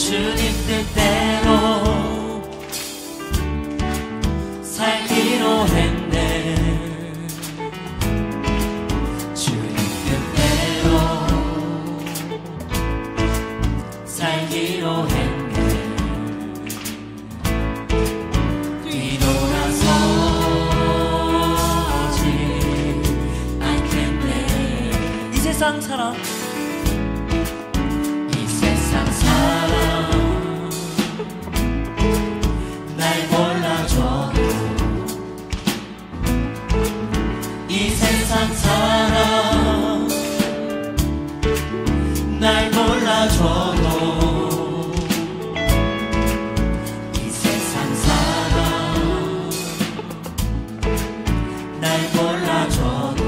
주님 뜻대로 살기로 했네. 주님 뜻대로 살기로 했네. 뒤돌아서지 않겠네. 이 세상 사람, 이 세상 사람 날 몰라줘도, 이 세상 사람 날 몰라줘도, 이 세상 사람 날 몰라줘도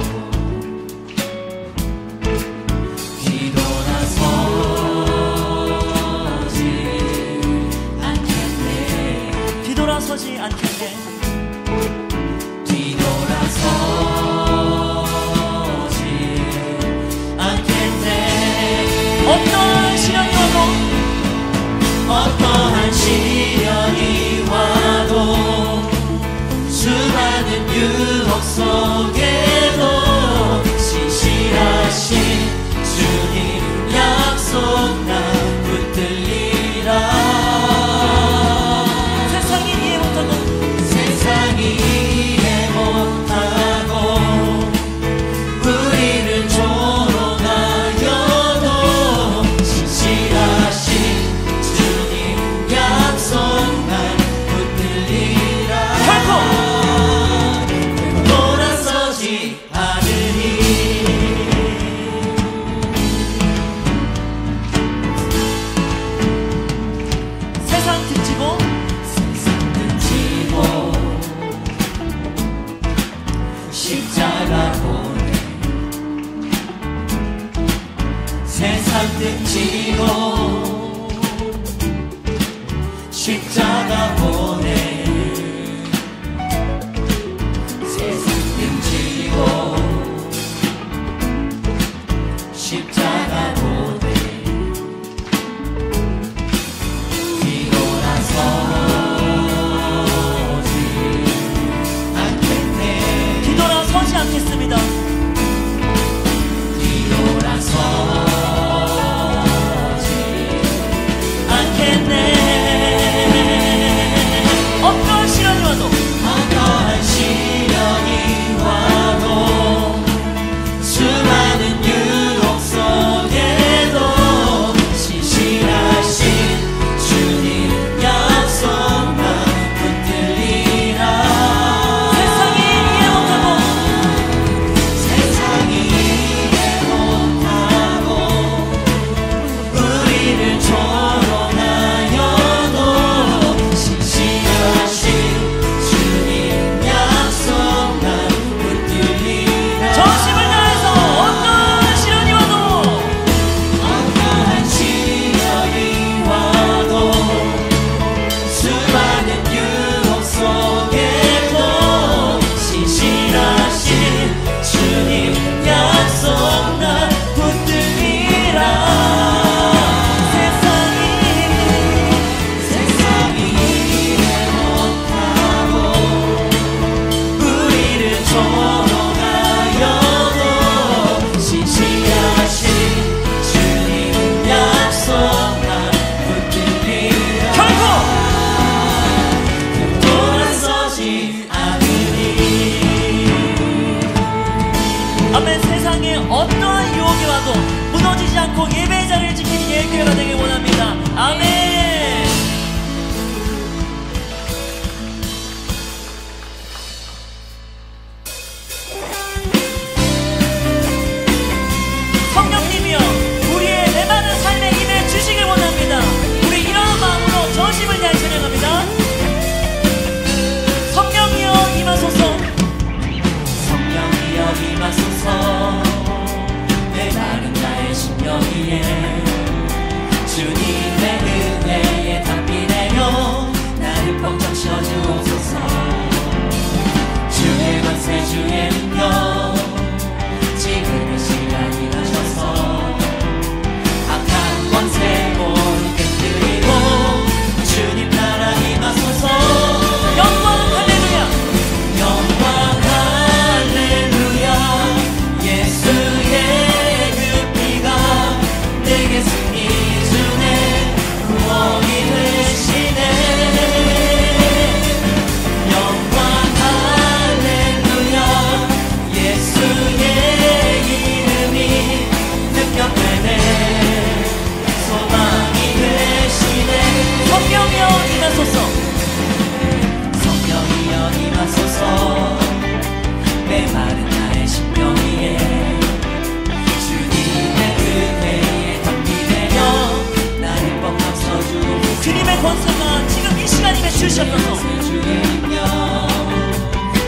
주시옵소서.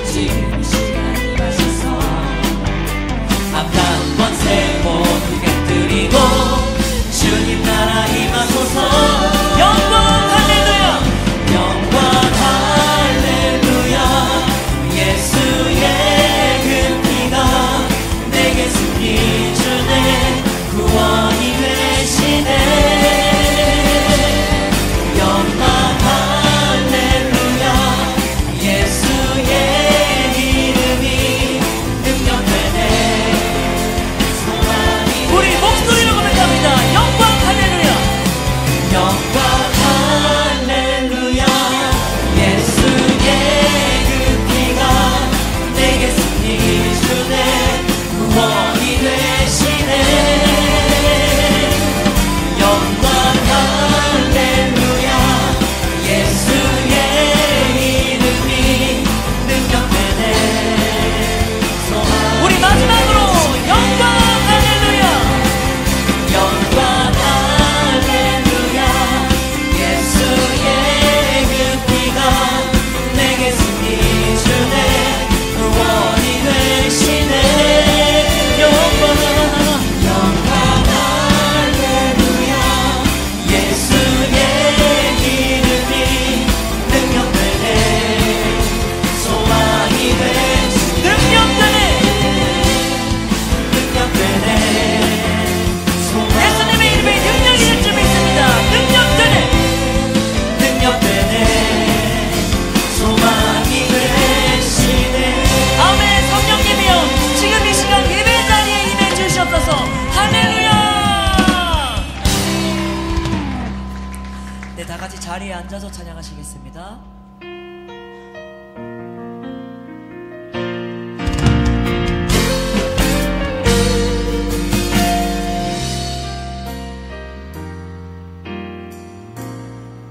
지금 시간이 마셔서 아까운 권세 모두 깨뜨리고 주님 나라 임하소서. 영광 할렐루야. 영광 할렐루야. 예수의 그 피가 내게 승리 주네. 구원이 되시네. 자리에 앉아서 찬양하시겠습니다.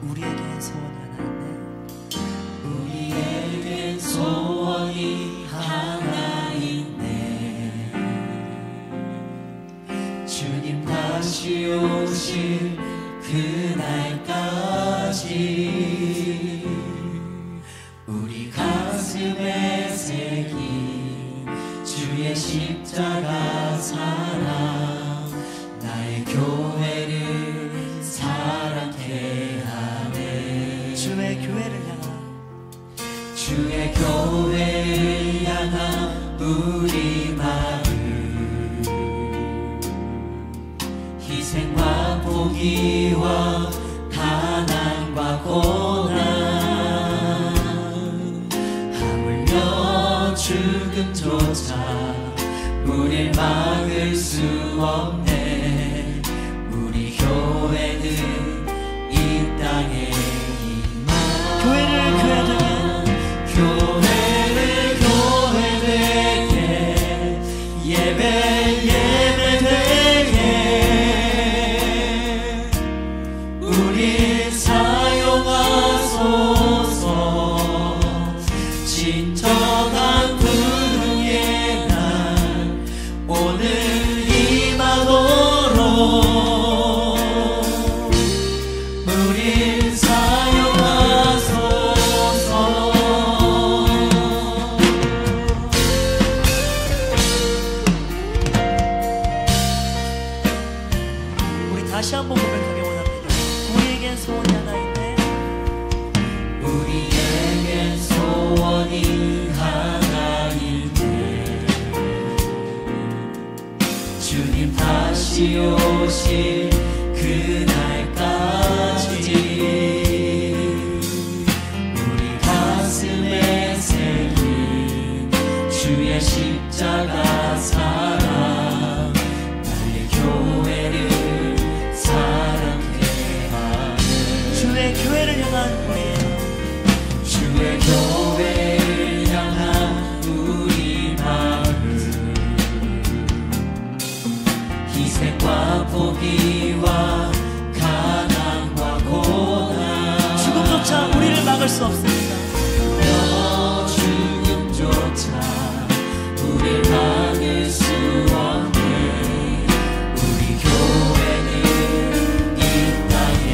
우리에겐 소원이 하나 있네. 우리에겐 소원이 하나 있네. 주님 다시 오실 그날까지 우리 가슴에 새긴 주의 십자가 사랑, 나의 교회를 사랑케 하네. 주의 교회를 향한 우리 마음, 희생과 포기와 가난과 고난, 하물며 죽음조차 우릴 막을 수 없네. 우리 교회는 이 땅에 교회되게 예배되게 우리 사용하소서. 진정한 부흥의 날 오늘 임하도록 우리 사용하소서. 다시 한번 고백하기 원합니다. 우리에겐 소원이 하나 있네. 우리에겐 소원이 하나 있네. 주님 다시 오실 그날까지 우리 가슴에 새긴 주의 십자가 사랑, 나의 교회를 주의 교회를 향한 주의 교회를 향한 우리 마음, 희생과 포기와 가난과 고난, 죽음조차 우리를 막을 수 없습니다. 죽음조차 우리를 막을 수 없네. 우리 교회는 이 땅에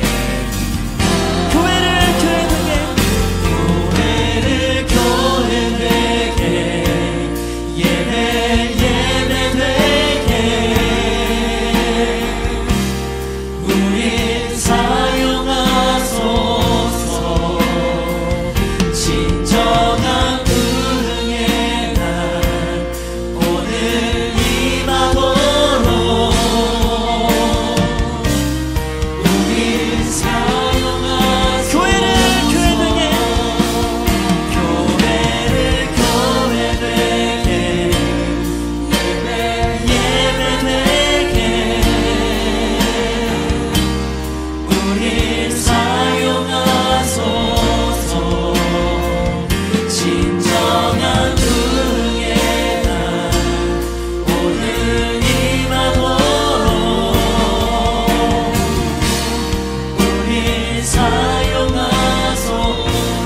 우리를 사용하소서.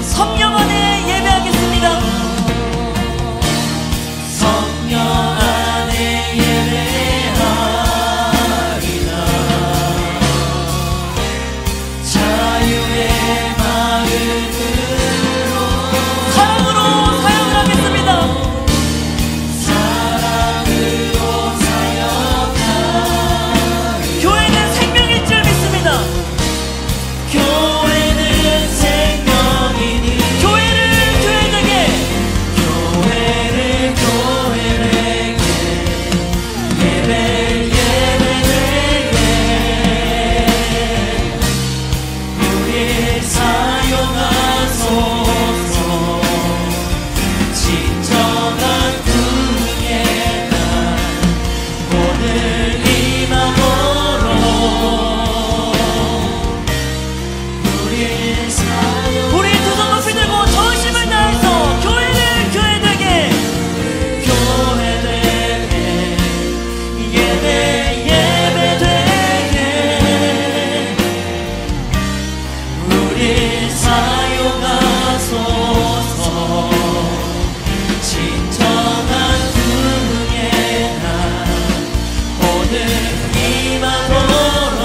성령 안에 예배하겠습니다. 성령 안에 예배하리라. 자유의 마음으로 사랑으로 사역을 하겠습니다. 사랑으로 사역하리. 교회는 생명일 줄 믿습니다. 교회는 생명이니 교회를 교회되게 교회를 교회되게 예배 예배되게 우리 사용하소서. 진정한 분의 날 오늘 임함으로 우리 사용 우리 두 손 높이 들고 전심을 다해서 교회를 교회되게 교회되게 예배 예배되게 우리 사용하소서. 진정한 분의 날 오늘 임하도록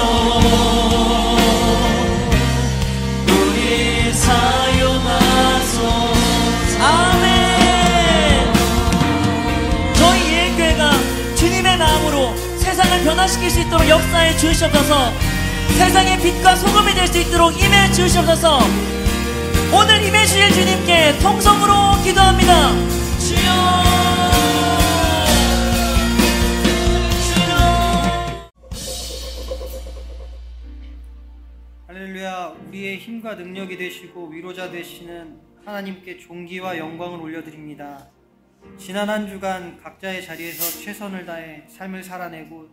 우리 사용하소서. 아멘. 저희 예일교회가 주님의 마음으로 세상을 변화시킬 수 있도록 역사해 주시옵소서. 세상의 빛과 소금이 될 수 있도록 임해 주시옵소서. 오늘 임해 주실 주님께 통성으로 기도합니다. 주여, 주여. 할렐루야. 우리의 힘과 능력이 되시고 위로자 되시는 하나님께 존귀와 영광을 올려드립니다. 지난 한 주간 각자의 자리에서 최선을 다해 삶을 살아내고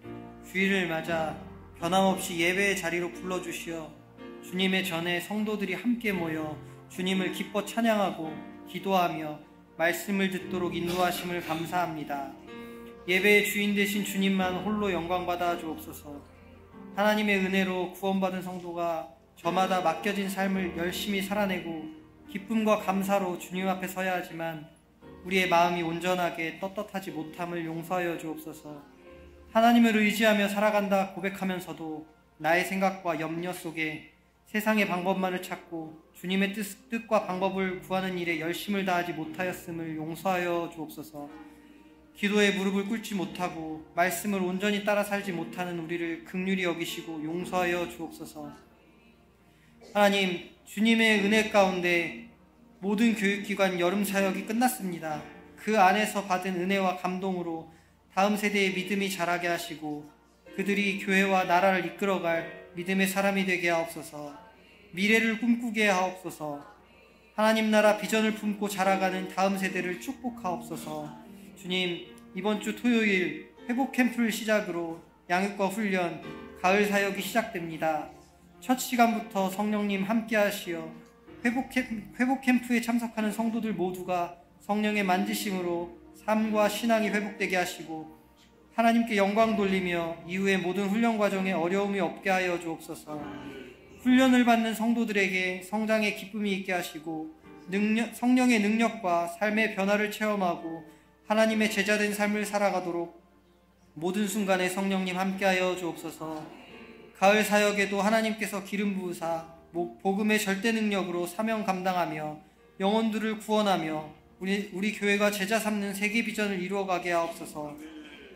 주일을 맞아 변함없이 예배의 자리로 불러주시어 주님의 전에 성도들이 함께 모여 주님을 기뻐 찬양하고 기도하며 말씀을 듣도록 인도하심을 감사합니다. 예배의 주인 되신 주님만 홀로 영광받아 주옵소서. 하나님의 은혜로 구원받은 성도가 저마다 맡겨진 삶을 열심히 살아내고 기쁨과 감사로 주님 앞에 서야 하지만 우리의 마음이 온전하게 떳떳하지 못함을 용서하여 주옵소서. 하나님을 의지하며 살아간다 고백하면서도 나의 생각과 염려 속에 세상의 방법만을 찾고 주님의 뜻과 방법을 구하는 일에 열심을 다하지 못하였음을 용서하여 주옵소서. 기도에 무릎을 꿇지 못하고 말씀을 온전히 따라 살지 못하는 우리를 긍휼히 여기시고 용서하여 주옵소서. 하나님, 주님의 은혜 가운데 모든 교육기관 여름 사역이 끝났습니다. 그 안에서 받은 은혜와 감동으로 다음 세대의 믿음이 자라게 하시고 그들이 교회와 나라를 이끌어갈 믿음의 사람이 되게 하옵소서. 미래를 꿈꾸게 하옵소서. 하나님 나라 비전을 품고 자라가는 다음 세대를 축복하옵소서. 주님, 이번 주 토요일 회복 캠프를 시작으로 양육과 훈련, 가을 사역이 시작됩니다. 첫 시간부터 성령님 함께 하시어 회복 캠프에 참석하는 성도들 모두가 성령의 만지심으로 삶과 신앙이 회복되게 하시고 하나님께 영광 돌리며 이후의 모든 훈련 과정에 어려움이 없게 하여 주옵소서. 훈련을 받는 성도들에게 성장의 기쁨이 있게 하시고 성령의 능력과 삶의 변화를 체험하고 하나님의 제자된 삶을 살아가도록 모든 순간에 성령님 함께하여 주옵소서. 가을 사역에도 하나님께서 기름 부으사 복음의 절대 능력으로 사명 감당하며 영혼들을 구원하며 우리 교회가 제자 삼는 세계 비전을 이루어가게 하옵소서.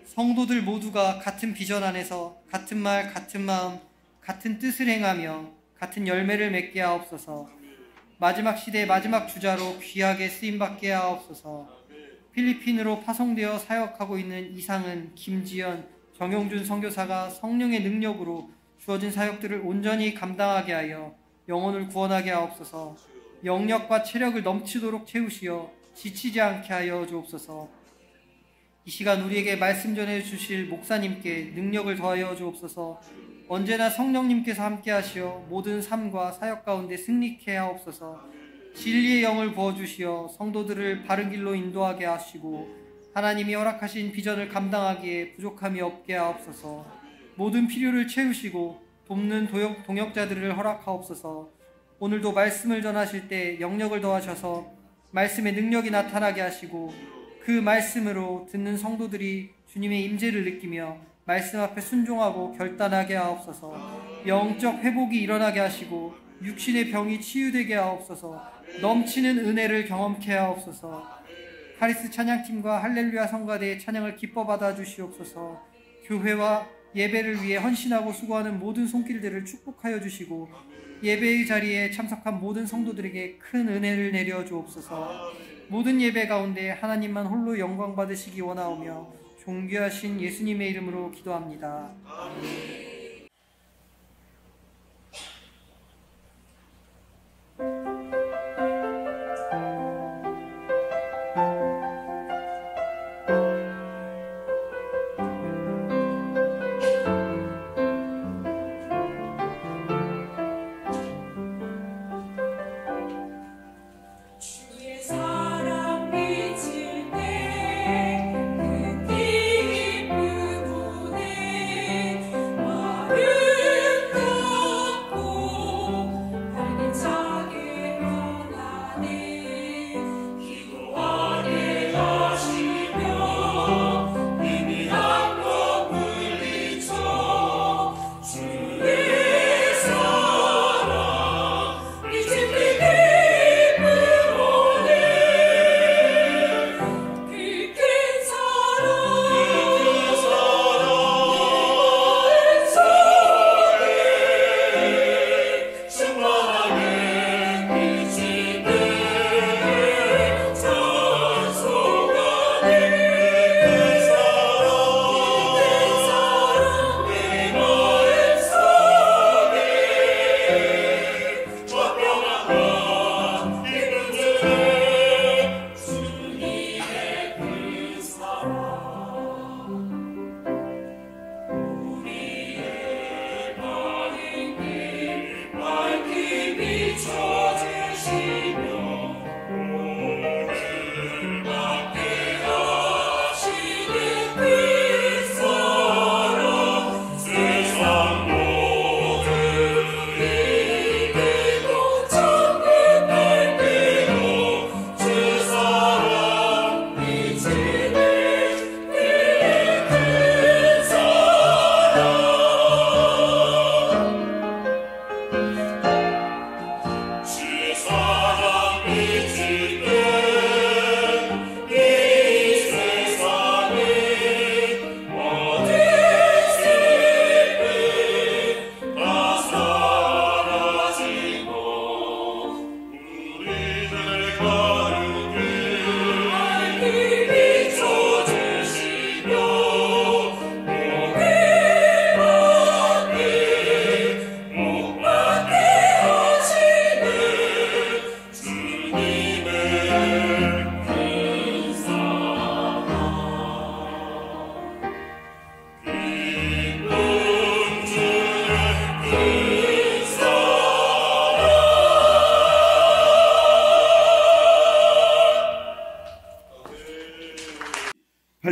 성도들 모두가 같은 비전 안에서 같은 말, 같은 마음, 같은 뜻을 행하며 같은 열매를 맺게 하옵소서. 마지막 시대의 마지막 주자로 귀하게 쓰임받게 하옵소서. 필리핀으로 파송되어 사역하고 있는 이상은, 김지연, 정용준 선교사가 성령의 능력으로 주어진 사역들을 온전히 감당하게 하여 영혼을 구원하게 하옵소서. 영력과 체력을 넘치도록 채우시어 지치지 않게 하여 주옵소서. 이 시간 우리에게 말씀 전해주실 목사님께 능력을 더하여 주옵소서. 언제나 성령님께서 함께 하시어 모든 삶과 사역 가운데 승리케 하옵소서. 진리의 영을 부어주시어 성도들을 바른 길로 인도하게 하시고 하나님이 허락하신 비전을 감당하기에 부족함이 없게 하옵소서. 모든 필요를 채우시고 돕는 동역자들을 허락하옵소서. 오늘도 말씀을 전하실 때 영력을 더하셔서 말씀의 능력이 나타나게 하시고 그 말씀으로 듣는 성도들이 주님의 임재를 느끼며 말씀 앞에 순종하고 결단하게 하옵소서. 영적 회복이 일어나게 하시고 육신의 병이 치유되게 하옵소서. 넘치는 은혜를 경험케 하옵소서. 카리스 찬양팀과 할렐루야 성가대의 찬양을 기뻐 받아 주시옵소서. 교회와 예배를 위해 헌신하고 수고하는 모든 손길들을 축복하여 주시고 예배의 자리에 참석한 모든 성도들에게 큰 은혜를 내려 주옵소서. 모든 예배 가운데 하나님만 홀로 영광 받으시기 원하오며 존귀하신 예수님의 이름으로 기도합니다. 아멘.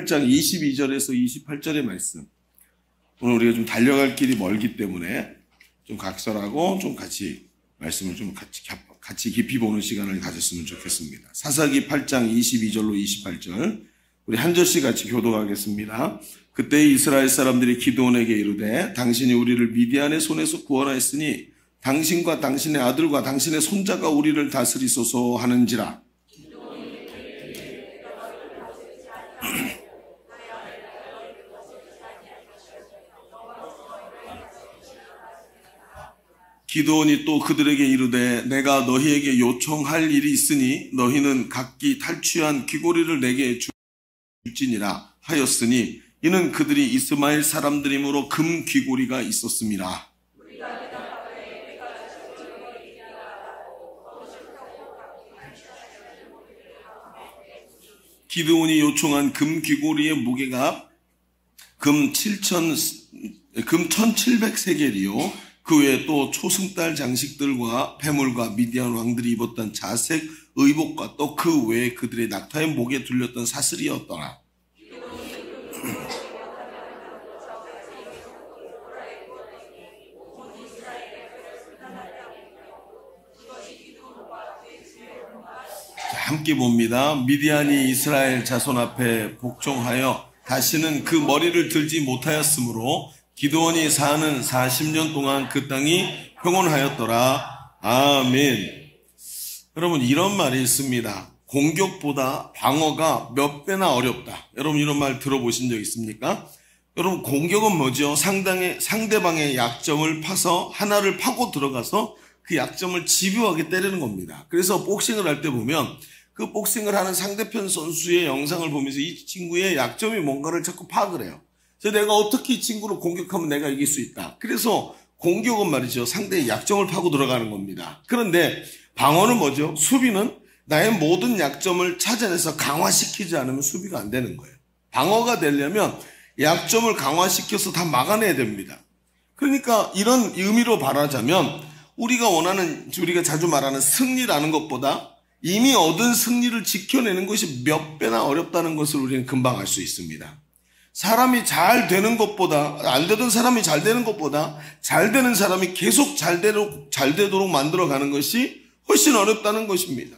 장 22절에서 28절의 말씀. 오늘 우리가 좀 달려갈 길이 멀기 때문에 좀 각설하고 좀 같이 말씀을 좀 같이 깊이 보는 시간을 가졌으면 좋겠습니다. 사사기 8장 22절로 28절. 우리 한 절씩 같이 교독하겠습니다. 그때 이스라엘 사람들이 기드온에게 이르되 당신이 우리를 미디안의 손에서 구원하였으니 당신과 당신의 아들과 당신의 손자가 우리를 다스리소서 하는지라. 기드온이 또 그들에게 이르되 내가 너희에게 요청할 일이 있으니 너희는 각기 탈취한 귀고리를 내게 줄지니라 하였으니 이는 그들이 이스마엘 사람들이므로 금 귀고리가 있었습니다. 기드온이 요청한 금 귀고리의 무게가 금 1700세겔이요 그 외에 또 초승달 장식들과 폐물과 미디안 왕들이 입었던 자색 의복과 또 그 외에 그들의 낙타의 목에 둘렸던 사슬이었더라. 함께 봅니다. 미디안이 이스라엘 자손 앞에 복종하여 다시는 그 머리를 들지 못하였으므로 기드온이 사는 40년 동안 그 땅이 평온하였더라. 아멘. 여러분, 이런 말이 있습니다. 공격보다 방어가 몇 배나 어렵다. 여러분, 이런 말 들어보신 적 있습니까? 여러분, 공격은 뭐죠? 상대방의 약점을 파서 하나를 파고 들어가서 그 약점을 집요하게 때리는 겁니다. 그래서 복싱을 할 때 보면 그 복싱을 하는 상대편 선수의 영상을 보면서 이 친구의 약점이 뭔가를 자꾸 파악을 해요. 그래서 내가 어떻게 이 친구를 공격하면 내가 이길 수 있다. 그래서 공격은 말이죠. 상대의 약점을 파고 들어가는 겁니다. 그런데 방어는 뭐죠? 수비는 나의 모든 약점을 찾아내서 강화시키지 않으면 수비가 안 되는 거예요. 방어가 되려면 약점을 강화시켜서 다 막아내야 됩니다. 그러니까 이런 의미로 말하자면 우리가 자주 말하는 승리라는 것보다 이미 얻은 승리를 지켜내는 것이 몇 배나 어렵다는 것을 우리는 금방 알 수 있습니다. 사람이 잘 되는 것보다, 안 되던 사람이 잘 되는 것보다 잘 되는 사람이 계속 잘 되도록 만들어가는 것이 훨씬 어렵다는 것입니다.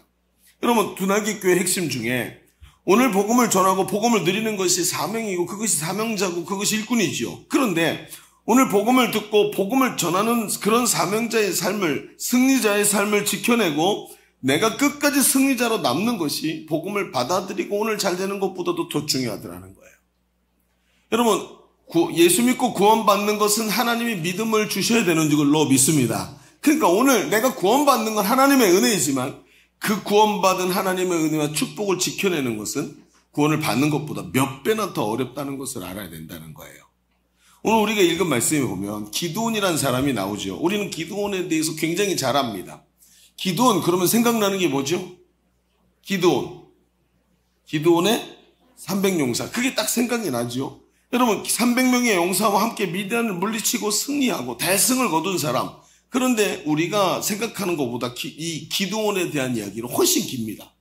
여러분, 두날개 교회 핵심 중에 오늘 복음을 전하고 복음을 누리는 것이 사명이고 그것이 사명자고 그것이 일꾼이지요. 그런데 오늘 복음을 듣고 복음을 전하는 그런 사명자의 삶을, 승리자의 삶을 지켜내고 내가 끝까지 승리자로 남는 것이 복음을 받아들이고 오늘 잘 되는 것보다도 더 중요하더라는 거예요. 여러분, 예수 믿고 구원받는 것은 하나님이 믿음을 주셔야 되는 줄로 믿습니다. 그러니까 오늘 내가 구원받는 건 하나님의 은혜이지만 그 구원받은 하나님의 은혜와 축복을 지켜내는 것은 구원을 받는 것보다 몇 배나 더 어렵다는 것을 알아야 된다는 거예요. 오늘 우리가 읽은 말씀에 보면 기드온이라는 사람이 나오죠. 우리는 기드온에 대해서 굉장히 잘 압니다. 기드온 그러면 생각나는 게 뭐죠? 기드온의 300용사. 그게 딱 생각이 나죠. 여러분, 300명의 용사와 함께 미디안을 물리치고 승리하고 대승을 거둔 사람. 그런데 우리가 생각하는 것보다 이 기드온에 대한 이야기는 훨씬 깁니다.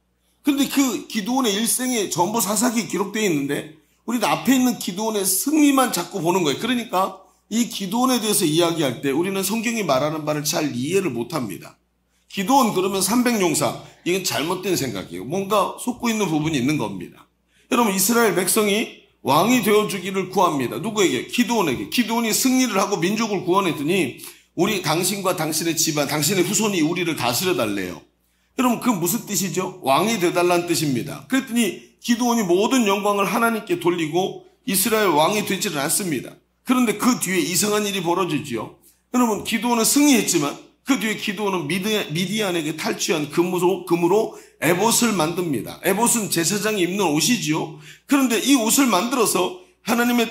그런데 그 기드온의 일생에 전부 사사기에 기록되어 있는데 우리는 앞에 있는 기드온의 승리만 자꾸 보는 거예요. 그러니까 이 기드온에 대해서 이야기할 때 우리는 성경이 말하는 바를 잘 이해를 못합니다. 기드온 그러면 300용사. 이건 잘못된 생각이에요. 뭔가 속고 있는 부분이 있는 겁니다. 여러분, 이스라엘 백성이 왕이 되어주기를 구합니다. 누구에게? 기드온에게. 기드온이 승리를 하고 민족을 구원했더니 우리 당신과 당신의 집안, 당신의 후손이 우리를 다스려 달래요. 여러분, 그 무슨 뜻이죠? 왕이 되달라는 뜻입니다. 그랬더니 기드온이 모든 영광을 하나님께 돌리고 이스라엘 왕이 되지는 않습니다. 그런데 그 뒤에 이상한 일이 벌어지지요. 여러분, 기드온은 승리했지만 그 뒤에 기드온은 미디안에게 탈취한 금으로 에봇을 만듭니다. 에봇은 제사장이 입는 옷이지요. 그런데 이 옷을 만들어서 하나님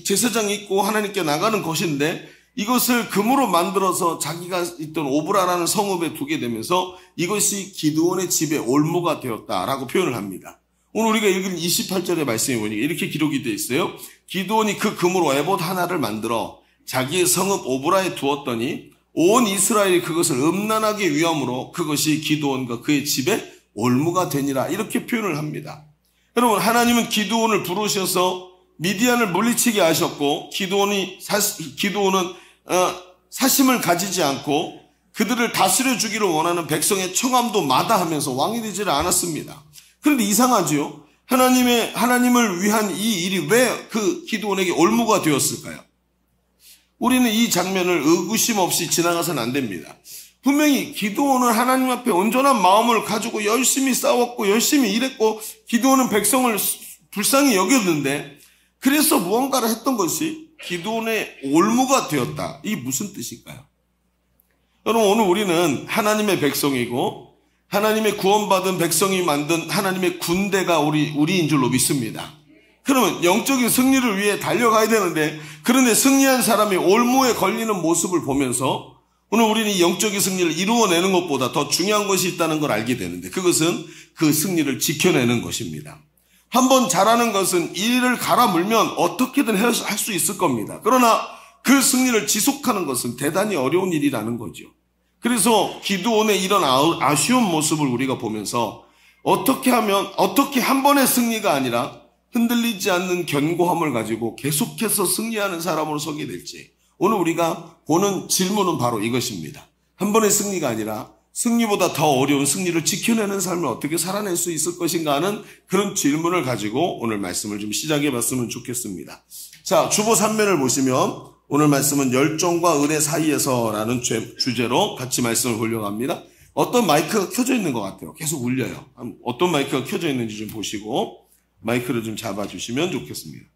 제사장이 입고 하나님께 나가는 것인데 이것을 금으로 만들어서 자기가 있던 오브라라는 성읍에 두게 되면서 이것이 기드온의 집의 올무가 되었다라고 표현을 합니다. 오늘 우리가 읽은 28절의 말씀에 보니까 이렇게 기록이 되어 있어요. 기드온이 그 금으로 에봇 하나를 만들어 자기의 성읍 오브라에 두었더니 온 이스라엘이 그것을 음란하게 위함으로 그것이 기드온과 그의 집의 올무가 되니라. 이렇게 표현을 합니다. 여러분, 하나님은 기드온을 부르셔서 미디안을 물리치게 하셨고 기드온은 사심을 가지지 않고 그들을 다스려 주기를 원하는 백성의 청함도 마다하면서 왕이 되지를 않았습니다. 그런데 이상하죠. 하나님을 위한 이 일이 왜 그 기드온에게 올무가 되었을까요? 우리는 이 장면을 의구심 없이 지나가서는 안 됩니다. 분명히 기드온은 하나님 앞에 온전한 마음을 가지고 열심히 싸웠고 열심히 일했고 기드온은 백성을 불쌍히 여겼는데 그래서 무언가를 했던 것이 기드온의 올무가 되었다. 이게 무슨 뜻일까요? 여러분, 오늘 우리는 하나님의 백성이고 하나님의 구원받은 백성이 만든 하나님의 군대가 우리인 줄로 믿습니다. 그러면 영적인 승리를 위해 달려가야 되는데 그런데 승리한 사람이 올무에 걸리는 모습을 보면서 오늘 우리는 이 영적인 승리를 이루어내는 것보다 더 중요한 것이 있다는 걸 알게 되는데 그것은 그 승리를 지켜내는 것입니다. 한번 잘하는 것은 일을 갈아물면 어떻게든 할 수 있을 겁니다. 그러나 그 승리를 지속하는 것은 대단히 어려운 일이라는 거죠. 그래서 기드온의 이런 아쉬운 모습을 우리가 보면서 어떻게 한 번의 승리가 아니라 흔들리지 않는 견고함을 가지고 계속해서 승리하는 사람으로 서게 될지 오늘 우리가 보는 질문은 바로 이것입니다. 한 번의 승리가 아니라 승리보다 더 어려운 승리를 지켜내는 삶을 어떻게 살아낼 수 있을 것인가 하는 그런 질문을 가지고 오늘 말씀을 좀 시작해 봤으면 좋겠습니다. 자, 주보 3면을 보시면 오늘 말씀은 열정과 은혜 사이에서라는 주제로 같이 말씀을 보려고 합니다. 어떤 마이크가 켜져 있는 것 같아요. 계속 울려요. 어떤 마이크가 켜져 있는지 좀 보시고 마이크를 좀 잡아주시면 좋겠습니다.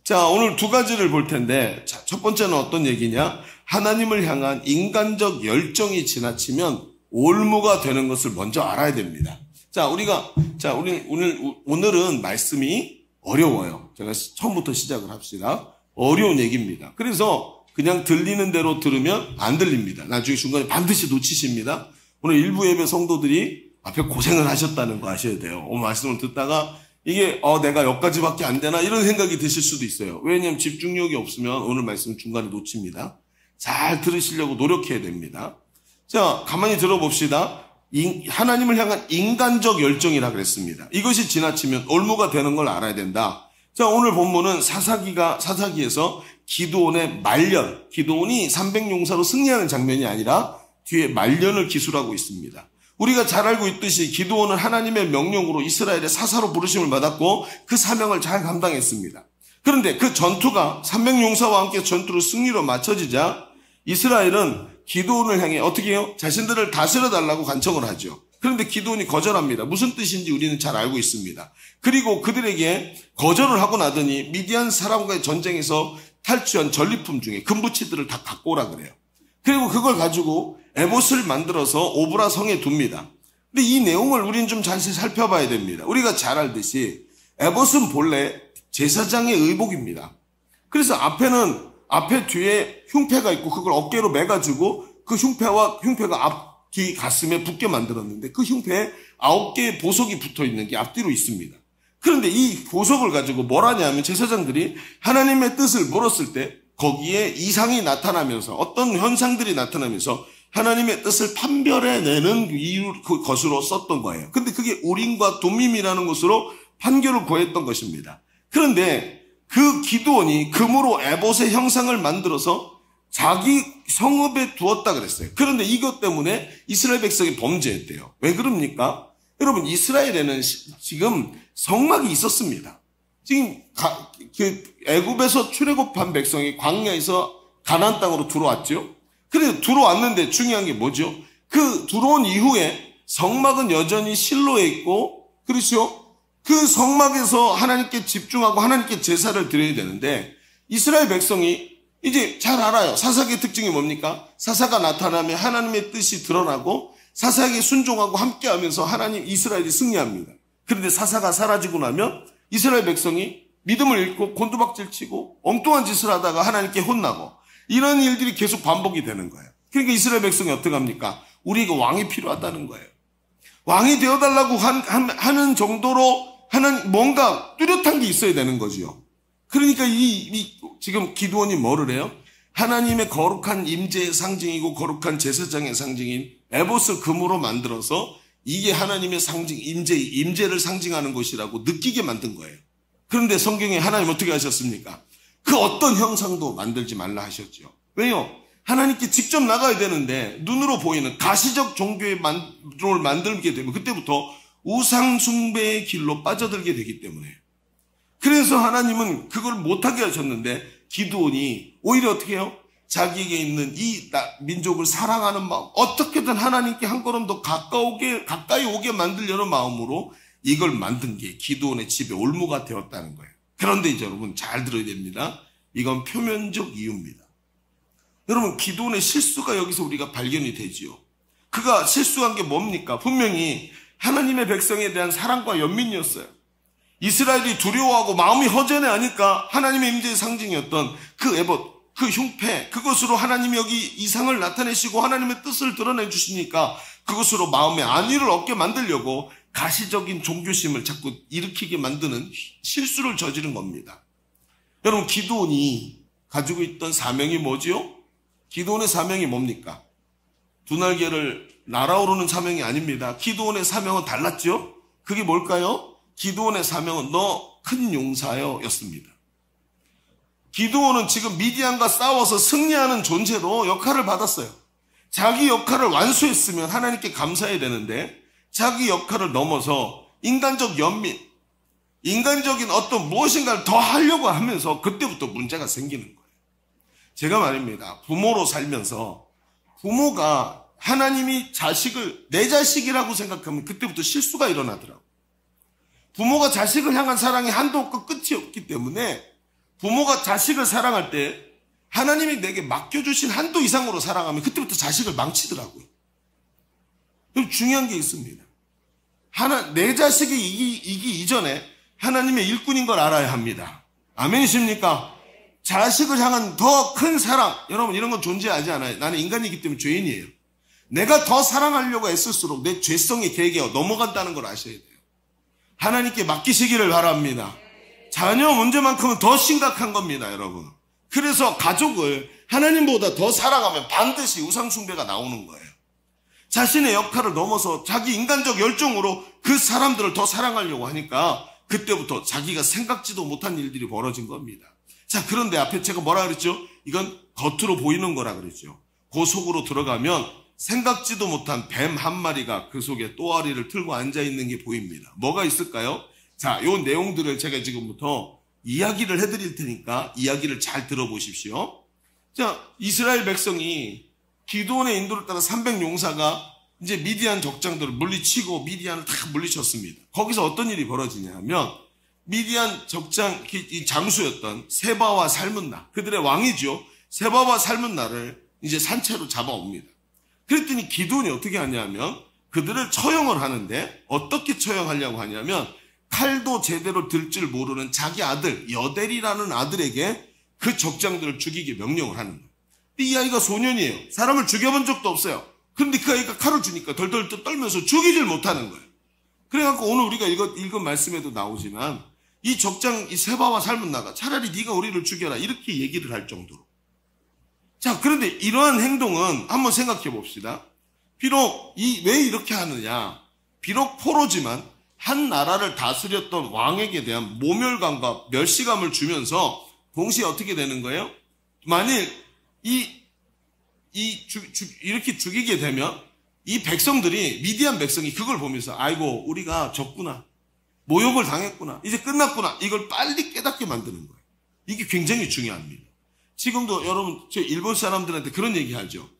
자, 오늘 두 가지를 볼 텐데, 자, 첫 번째는 어떤 얘기냐? 하나님을 향한 인간적 열정이 지나치면 올무가 되는 것을 먼저 알아야 됩니다. 자, 오늘은 말씀이 어려워요. 제가 처음부터 시작을 합시다. 어려운 얘기입니다. 그래서 그냥 들리는 대로 들으면 안 들립니다. 나중에 중간에 반드시 놓치십니다. 오늘 일부 예배 성도들이 앞에 고생을 하셨다는 거 아셔야 돼요. 오늘 말씀을 듣다가 이게 내가 여기까지밖에 안 되나 이런 생각이 드실 수도 있어요. 왜냐하면 집중력이 없으면 오늘 말씀 중간에 놓칩니다. 잘 들으시려고 노력해야 됩니다. 자, 가만히 들어봅시다. 하나님을 향한 인간적 열정이라 그랬습니다. 이것이 지나치면 올무가 되는 걸 알아야 된다. 자, 오늘 본문은 사사기에서 기드온의 말년, 기드온이 300용사로 승리하는 장면이 아니라 뒤에 말년을 기술하고 있습니다. 우리가 잘 알고 있듯이 기드온은 하나님의 명령으로 이스라엘의 사사로 부르심을 받았고 그 사명을 잘 감당했습니다. 그런데 그 전투가 300용사와 함께 전투로 승리로 마쳐지자 이스라엘은 기드온을 향해 어떻게 해요? 자신들을 다스려 달라고 간청을 하죠. 그런데 기드온이 거절합니다. 무슨 뜻인지 우리는 잘 알고 있습니다. 그리고 그들에게 거절을 하고 나더니 미디안 사람과의 전쟁에서 탈취한 전리품 중에 금부치들을 다 갖고 오라 그래요. 그리고 그걸 가지고 에봇을 만들어서 오브라 성에 둡니다. 근데 이 내용을 우리는 좀 자세히 살펴봐야 됩니다. 우리가 잘 알듯이 에봇은 본래 제사장의 의복입니다. 그래서 앞에 뒤에 흉패가 있고 그걸 어깨로 매가지고 그 흉패가 앞뒤 가슴에 붙게 만들었는데 그 흉패에 9개의 보석이 붙어 있는 게 앞뒤로 있습니다. 그런데 이 보석을 가지고 뭘 하냐면 제사장들이 하나님의 뜻을 물었을 때 거기에 이상이 나타나면서 어떤 현상들이 나타나면서 하나님의 뜻을 판별해내는 것으로 썼던 거예요. 근데 그게 우림과 둠밈이라는 것으로 판결을 구했던 것입니다. 그런데 그 기드온이 금으로 에봇의 형상을 만들어서 자기 성읍에 두었다 그랬어요. 그런데 이것 때문에 이스라엘 백성이 범죄했대요. 왜 그럽니까? 여러분, 이스라엘에는 지금 성막이 있었습니다. 지금 애굽에서 출애굽한 백성이 광야에서 가나안 땅으로 들어왔죠. 그래서 들어왔는데 중요한 게 뭐죠? 그 들어온 이후에 성막은 여전히 실로에 있고, 그렇죠? 그 성막에서 하나님께 집중하고 하나님께 제사를 드려야 되는데 이스라엘 백성이 이제 잘 알아요. 사사기의 특징이 뭡니까? 사사가 나타나면 하나님의 뜻이 드러나고 사사에게 순종하고 함께하면서 이스라엘이 승리합니다. 그런데 사사가 사라지고 나면 이스라엘 백성이 믿음을 잃고 곤두박질 치고 엉뚱한 짓을 하다가 하나님께 혼나고 이런 일들이 계속 반복이 되는 거예요. 그러니까 이스라엘 백성이 어떻게 합니까? 우리가 왕이 필요하다는 거예요. 왕이 되어달라고 하는 정도로 하나님 뭔가 뚜렷한 게 있어야 되는 거지요. 그러니까 지금 기드온이 뭐를 해요? 하나님의 거룩한 임재의 상징이고 거룩한 제사장의 상징인 에봇을 금으로 만들어서 이게 하나님의 상징, 임재를 상징하는 것이라고 느끼게 만든 거예요. 그런데 성경에 하나님 어떻게 하셨습니까? 그 어떤 형상도 만들지 말라 하셨죠. 왜요? 하나님께 직접 나가야 되는데 눈으로 보이는 가시적 종교를 만들게 되면 그때부터 우상 숭배의 길로 빠져들게 되기 때문에. 그래서 하나님은 그걸 못하게 하셨는데 기드온이 오히려 어떻게 해요? 자기에게 있는 이 민족을 사랑하는 마음, 어떻게든 하나님께 한 걸음 더 가까이 오게 만들려는 마음으로 이걸 만든 게 기드온의 집에 올무가 되었다는 거예요. 그런데 이제 여러분 잘 들어야 됩니다. 이건 표면적 이유입니다. 여러분, 기드온의 실수가 여기서 우리가 발견이 되지요. 그가 실수한 게 뭡니까? 분명히 하나님의 백성에 대한 사랑과 연민이었어요. 이스라엘이 두려워하고 마음이 허전해하니까 하나님의 임재의 상징이었던 그 에봇, 그 흉패, 그것으로 하나님이 여기 이상을 나타내시고 하나님의 뜻을 드러내 주시니까 그것으로 마음의 안위를 얻게 만들려고 가시적인 종교심을 자꾸 일으키게 만드는 실수를 저지른 겁니다. 여러분, 기드온이 가지고 있던 사명이 뭐지요? 기드온의 사명이 뭡니까? 두 날개를 날아오르는 사명이 아닙니다. 기드온의 사명은 달랐죠? 그게 뭘까요? 기드온의 사명은 너 큰 용사여 였습니다. 기드온은 지금 미디안과 싸워서 승리하는 존재로 역할을 받았어요. 자기 역할을 완수했으면 하나님께 감사해야 되는데 자기 역할을 넘어서 인간적 연민, 인간적인 어떤 무엇인가를 더 하려고 하면서 그때부터 문제가 생기는 거예요. 제가 말입니다. 부모로 살면서 부모가 하나님이 자식을 내 자식이라고 생각하면 그때부터 실수가 일어나더라고요. 부모가 자식을 향한 사랑이 한도 없고 끝이 없기 때문에 부모가 자식을 사랑할 때 하나님이 내게 맡겨주신 한도 이상으로 사랑하면 그때부터 자식을 망치더라고요. 그럼 중요한 게 있습니다. 내 자식이 이기 이전에 하나님의 일꾼인 걸 알아야 합니다. 아멘이십니까? 자식을 향한 더 큰 사랑, 여러분 이런 건 존재하지 않아요. 나는 인간이기 때문에 죄인이에요. 내가 더 사랑하려고 애쓸수록 내 죄성의 계기가 넘어간다는 걸 아셔야 돼요. 하나님께 맡기시기를 바랍니다. 자녀 문제만큼은 더 심각한 겁니다, 여러분. 그래서 가족을 하나님보다 더 사랑하면 반드시 우상숭배가 나오는 거예요. 자신의 역할을 넘어서 자기 인간적 열정으로 그 사람들을 더 사랑하려고 하니까 그때부터 자기가 생각지도 못한 일들이 벌어진 겁니다. 자, 그런데 앞에 제가 뭐라 그랬죠? 이건 겉으로 보이는 거라 그랬죠. 그 속으로 들어가면 생각지도 못한 뱀 한 마리가 그 속에 또아리를 틀고 앉아있는 게 보입니다. 뭐가 있을까요? 자, 요 내용들을 제가 지금부터 이야기를 해드릴 테니까 이야기를 잘 들어보십시오. 자, 이스라엘 백성이 기드온의 인도를 따라 300용사가 이제 미디안 적장들을 물리치고 미디안을 다 물리쳤습니다. 거기서 어떤 일이 벌어지냐면 미디안 적장 이 장수였던 세바와 살문나, 그들의 왕이죠. 세바와 살문나를 이제 산채로 잡아옵니다. 그랬더니 기드온이 어떻게 하냐면 그들을 처형을 하는데 어떻게 처형하려고 하냐면 칼도 제대로 들 줄 모르는 자기 아들 여델이라는 아들에게 그 적장들을 죽이게 명령을 하는 거예요. 이 아이가 소년이에요. 사람을 죽여본 적도 없어요. 그런데 그 아이가 칼을 주니까 덜덜 떨면서 죽이질 못하는 거예요. 그래갖고 오늘 우리가 읽은 말씀에도 나오지만 이 적장 이 세바와 살문나가 차라리 네가 우리를 죽여라 이렇게 얘기를 할 정도로. 자, 그런데 이러한 행동은 한번 생각해 봅시다. 비록 왜 이렇게 하느냐? 비록 포로지만 한 나라를 다스렸던 왕에게 대한 모멸감과 멸시감을 주면서 동시에 어떻게 되는 거예요? 만일 이렇게 죽이게 되면 이 백성들이, 미디안 백성이 그걸 보면서 아이고 우리가 졌구나, 모욕을 당했구나, 이제 끝났구나, 이걸 빨리 깨닫게 만드는 거예요. 이게 굉장히 중요합니다. 지금도 여러분 저 일본 사람들한테 그런 얘기 하죠.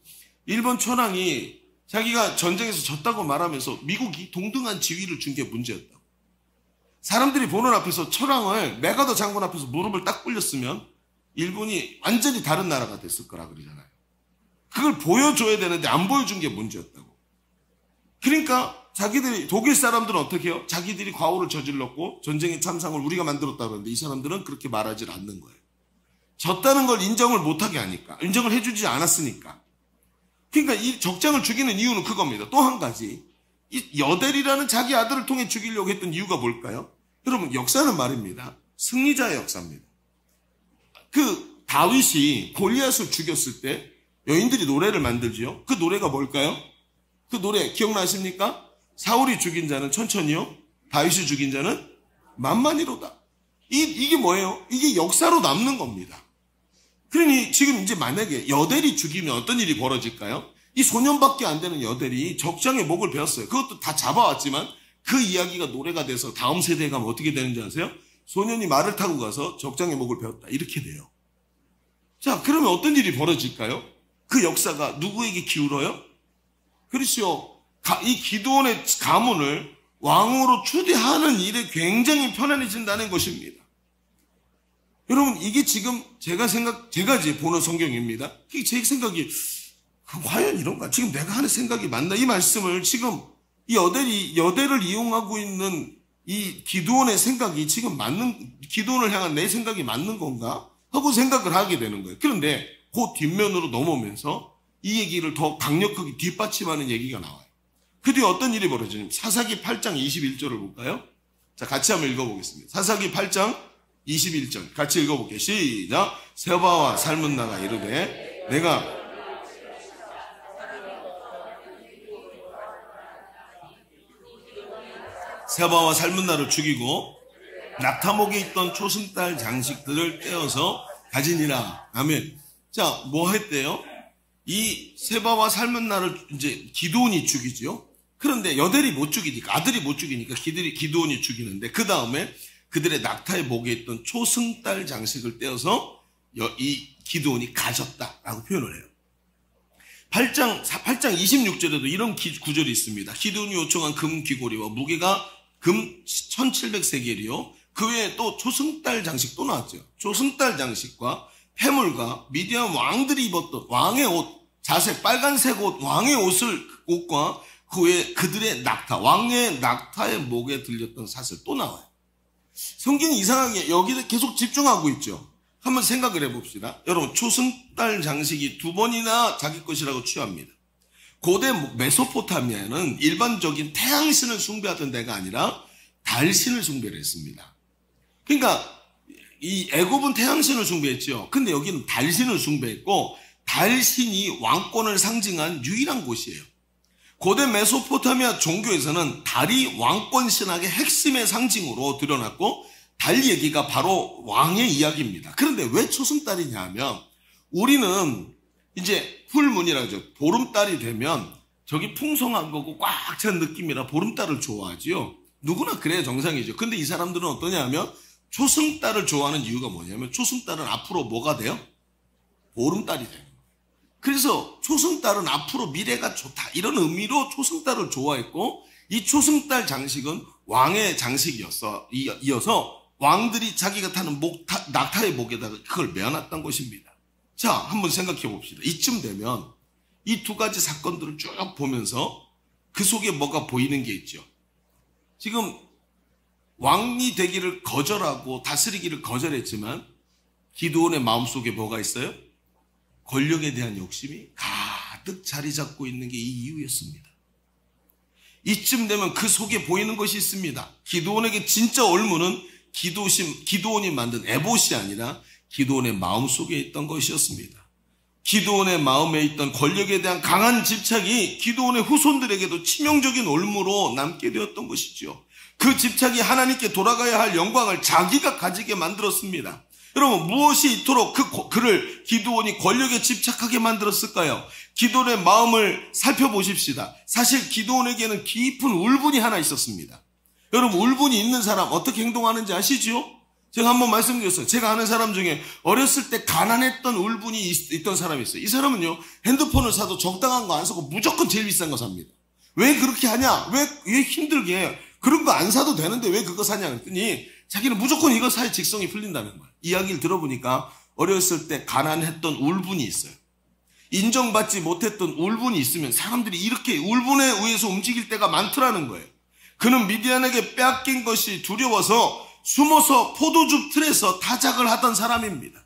일본 천황이 자기가 전쟁에서 졌다고 말하면서 미국이 동등한 지위를 준 게 문제였다고. 사람들이 보는 앞에서 천황을, 메가더 장군 앞에서 무릎을 딱 꿇렸으면 일본이 완전히 다른 나라가 됐을 거라 그러잖아요. 그걸 보여줘야 되는데 안 보여준 게 문제였다고. 그러니까 자기들이, 독일 사람들은 어떻게 해요? 자기들이 과오를 저질렀고 전쟁의 참상을 우리가 만들었다고 그러는데 이 사람들은 그렇게 말하지 않는 거예요. 졌다는 걸 인정을 못하게 하니까, 인정을 해주지 않았으니까. 그러니까 이 적장을 죽이는 이유는 그겁니다. 또 한 가지, 이 여델이라는 자기 아들을 통해 죽이려고 했던 이유가 뭘까요? 여러분, 역사는 말입니다. 승리자의 역사입니다. 그 다윗이 골리앗을 죽였을 때 여인들이 노래를 만들지요. 그 노래가 뭘까요? 그 노래 기억나십니까? 사울이 죽인 자는 천천히요, 다윗이 죽인 자는 만만히로다. 이게 뭐예요? 이게 역사로 남는 겁니다. 그러니 지금 이제 만약에 여델이 죽이면 어떤 일이 벌어질까요? 이 소년밖에 안 되는 여델이 적장의 목을 베었어요. 그것도 다 잡아왔지만 그 이야기가 노래가 돼서 다음 세대에 가면 어떻게 되는지 아세요? 소년이 말을 타고 가서 적장의 목을 베었다, 이렇게 돼요. 자, 그러면 어떤 일이 벌어질까요? 그 역사가 누구에게 기울어요? 그렇죠. 이 기드온의 가문을 왕으로 초대하는 일에 굉장히 편안해진다는 것입니다. 여러분, 이게 지금 제가 이제 보는 성경입니다. 제 생각이, 과연 이런가? 지금 내가 하는 생각이 맞나? 이 말씀을 지금 이 여델을 이용하고 있는 이 기드온의 생각이 지금 기드온을 향한 내 생각이 맞는 건가? 하고 생각을 하게 되는 거예요. 그런데 그 뒷면으로 넘어오면서 이 얘기를 더 강력하게 뒷받침하는 얘기가 나와요. 그 뒤에 어떤 일이 벌어지냐면 사사기 8장 21절을 볼까요? 자, 같이 한번 읽어보겠습니다. 사사기 8장 21절 같이 읽어볼게요. 시작. 세바와 살문나가 이르되 내가 세바와 살문나를 죽이고 낙타목에 있던 초승달 장식들을 떼어서 가지니라. 아멘. 자, 뭐 했대요? 이 세바와 살문나를 이제 기드온이 죽이죠. 그런데 여델이 못 죽이니까, 아들이 못 죽이니까 기드온이 죽이는데, 그 다음에 그들의 낙타의 목에 있던 초승달 장식을 떼어서 이 기드온이 가졌다라고 표현을 해요. 8장 26절에도 이런 구절이 있습니다. 기드온이 요청한 금 귀고리와 무게가 금 1700세겔이요. 그 외에 또 초승달 장식 또 나왔죠. 초승달 장식과 패물과 미디안 왕들이 입었던 왕의 옷, 자색 빨간색 옷, 왕의 옷과 그 외에 그들의 낙타, 왕의 낙타의 목에 들렸던 사슬 또 나와요. 성경이 이상하게 여기에 계속 집중하고 있죠. 한번 생각을 해봅시다. 여러분, 초승달 장식이 2번이나 자기 것이라고 취합니다. 고대 메소포타미아는 일반적인 태양신을 숭배하던 데가 아니라 달신을 숭배를 했습니다. 그러니까 이 애굽은 태양신을 숭배했죠. 근데 여기는 달신을 숭배했고, 달신이 왕권을 상징한 유일한 곳이에요. 고대 메소포타미아 종교에서는 달이 왕권 신학의 핵심의 상징으로 드러났고, 달 얘기가 바로 왕의 이야기입니다. 그런데 왜 초승달이냐 하면, 우리는 이제 풀문이라고 하죠. 보름달이 되면 저기 풍성한 거고 꽉 찬 느낌이라 보름달을 좋아하지요. 누구나 그래야 정상이죠. 근데 이 사람들은 어떠냐 하면 초승달을 좋아하는 이유가 뭐냐면, 초승달은 앞으로 뭐가 돼요? 보름달이 돼요. 그래서 초승달은 앞으로 미래가 좋다, 이런 의미로 초승달을 좋아했고, 이 초승달 장식은 왕의 장식이어서 왕들이 자기가 타는 낙타의 목에다가 그걸 메어놨던 것입니다. 자, 한번 생각해 봅시다. 이쯤 되면 이 두 가지 사건들을 쭉 보면서 그 속에 뭐가 보이는 게 있죠. 지금 왕이 되기를 거절하고 다스리기를 거절했지만 기드온의 마음속에 뭐가 있어요? 권력에 대한 욕심이 가득 자리 잡고 있는 게 이 이유였습니다. 이쯤 되면 그 속에 보이는 것이 있습니다. 기드온에게 진짜 올무는 기드온이 만든 에봇이 아니라 기드온의 마음속에 있던 것이었습니다. 기드온의 마음에 있던 권력에 대한 강한 집착이 기드온의 후손들에게도 치명적인 올무로 남게 되었던 것이죠. 그 집착이 하나님께 돌아가야 할 영광을 자기가 가지게 만들었습니다. 여러분, 무엇이 이토록 그를 기드온이 권력에 집착하게 만들었을까요? 기드온의 마음을 살펴보십시다. 사실 기드온에게는 깊은 울분이 하나 있었습니다. 여러분, 울분이 있는 사람 어떻게 행동하는지 아시죠? 제가 한번 말씀드렸어요. 제가 아는 사람 중에 어렸을 때 가난했던 울분이 있던 사람이 있어요. 이 사람은요, 핸드폰을 사도 적당한 거 안 사고 무조건 제일 비싼 거 삽니다. 왜 그렇게 하냐? 왜 힘들게 해? 그런 거 안 사도 되는데 왜 그거 사냐? 그랬더니 자기는 무조건 이거 사야 직성이 풀린다는 거예요. 이야기를 들어보니까 어렸을 때 가난했던 울분이 있어요. 인정받지 못했던 울분이 있으면 사람들이 이렇게 울분에 의해서 움직일 때가 많더라는 거예요. 그는 미디안에게 빼앗긴 것이 두려워서 숨어서 포도주 틀에서 타작을 하던 사람입니다.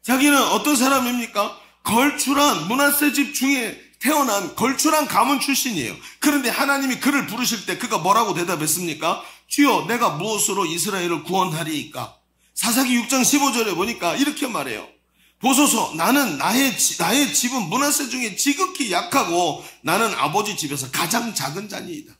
자기는 어떤 사람입니까? 걸출한 므낫세 집 중에 태어난 걸출한 가문 출신이에요. 그런데 하나님이 그를 부르실 때 그가 뭐라고 대답했습니까? 주여, 내가 무엇으로 이스라엘을 구원하리이까? 사사기 6장 15절에 보니까 이렇게 말해요. 보소서, 나는 나의 집은 므낫세 중에 지극히 약하고 나는 아버지 집에서 가장 작은 자니이다.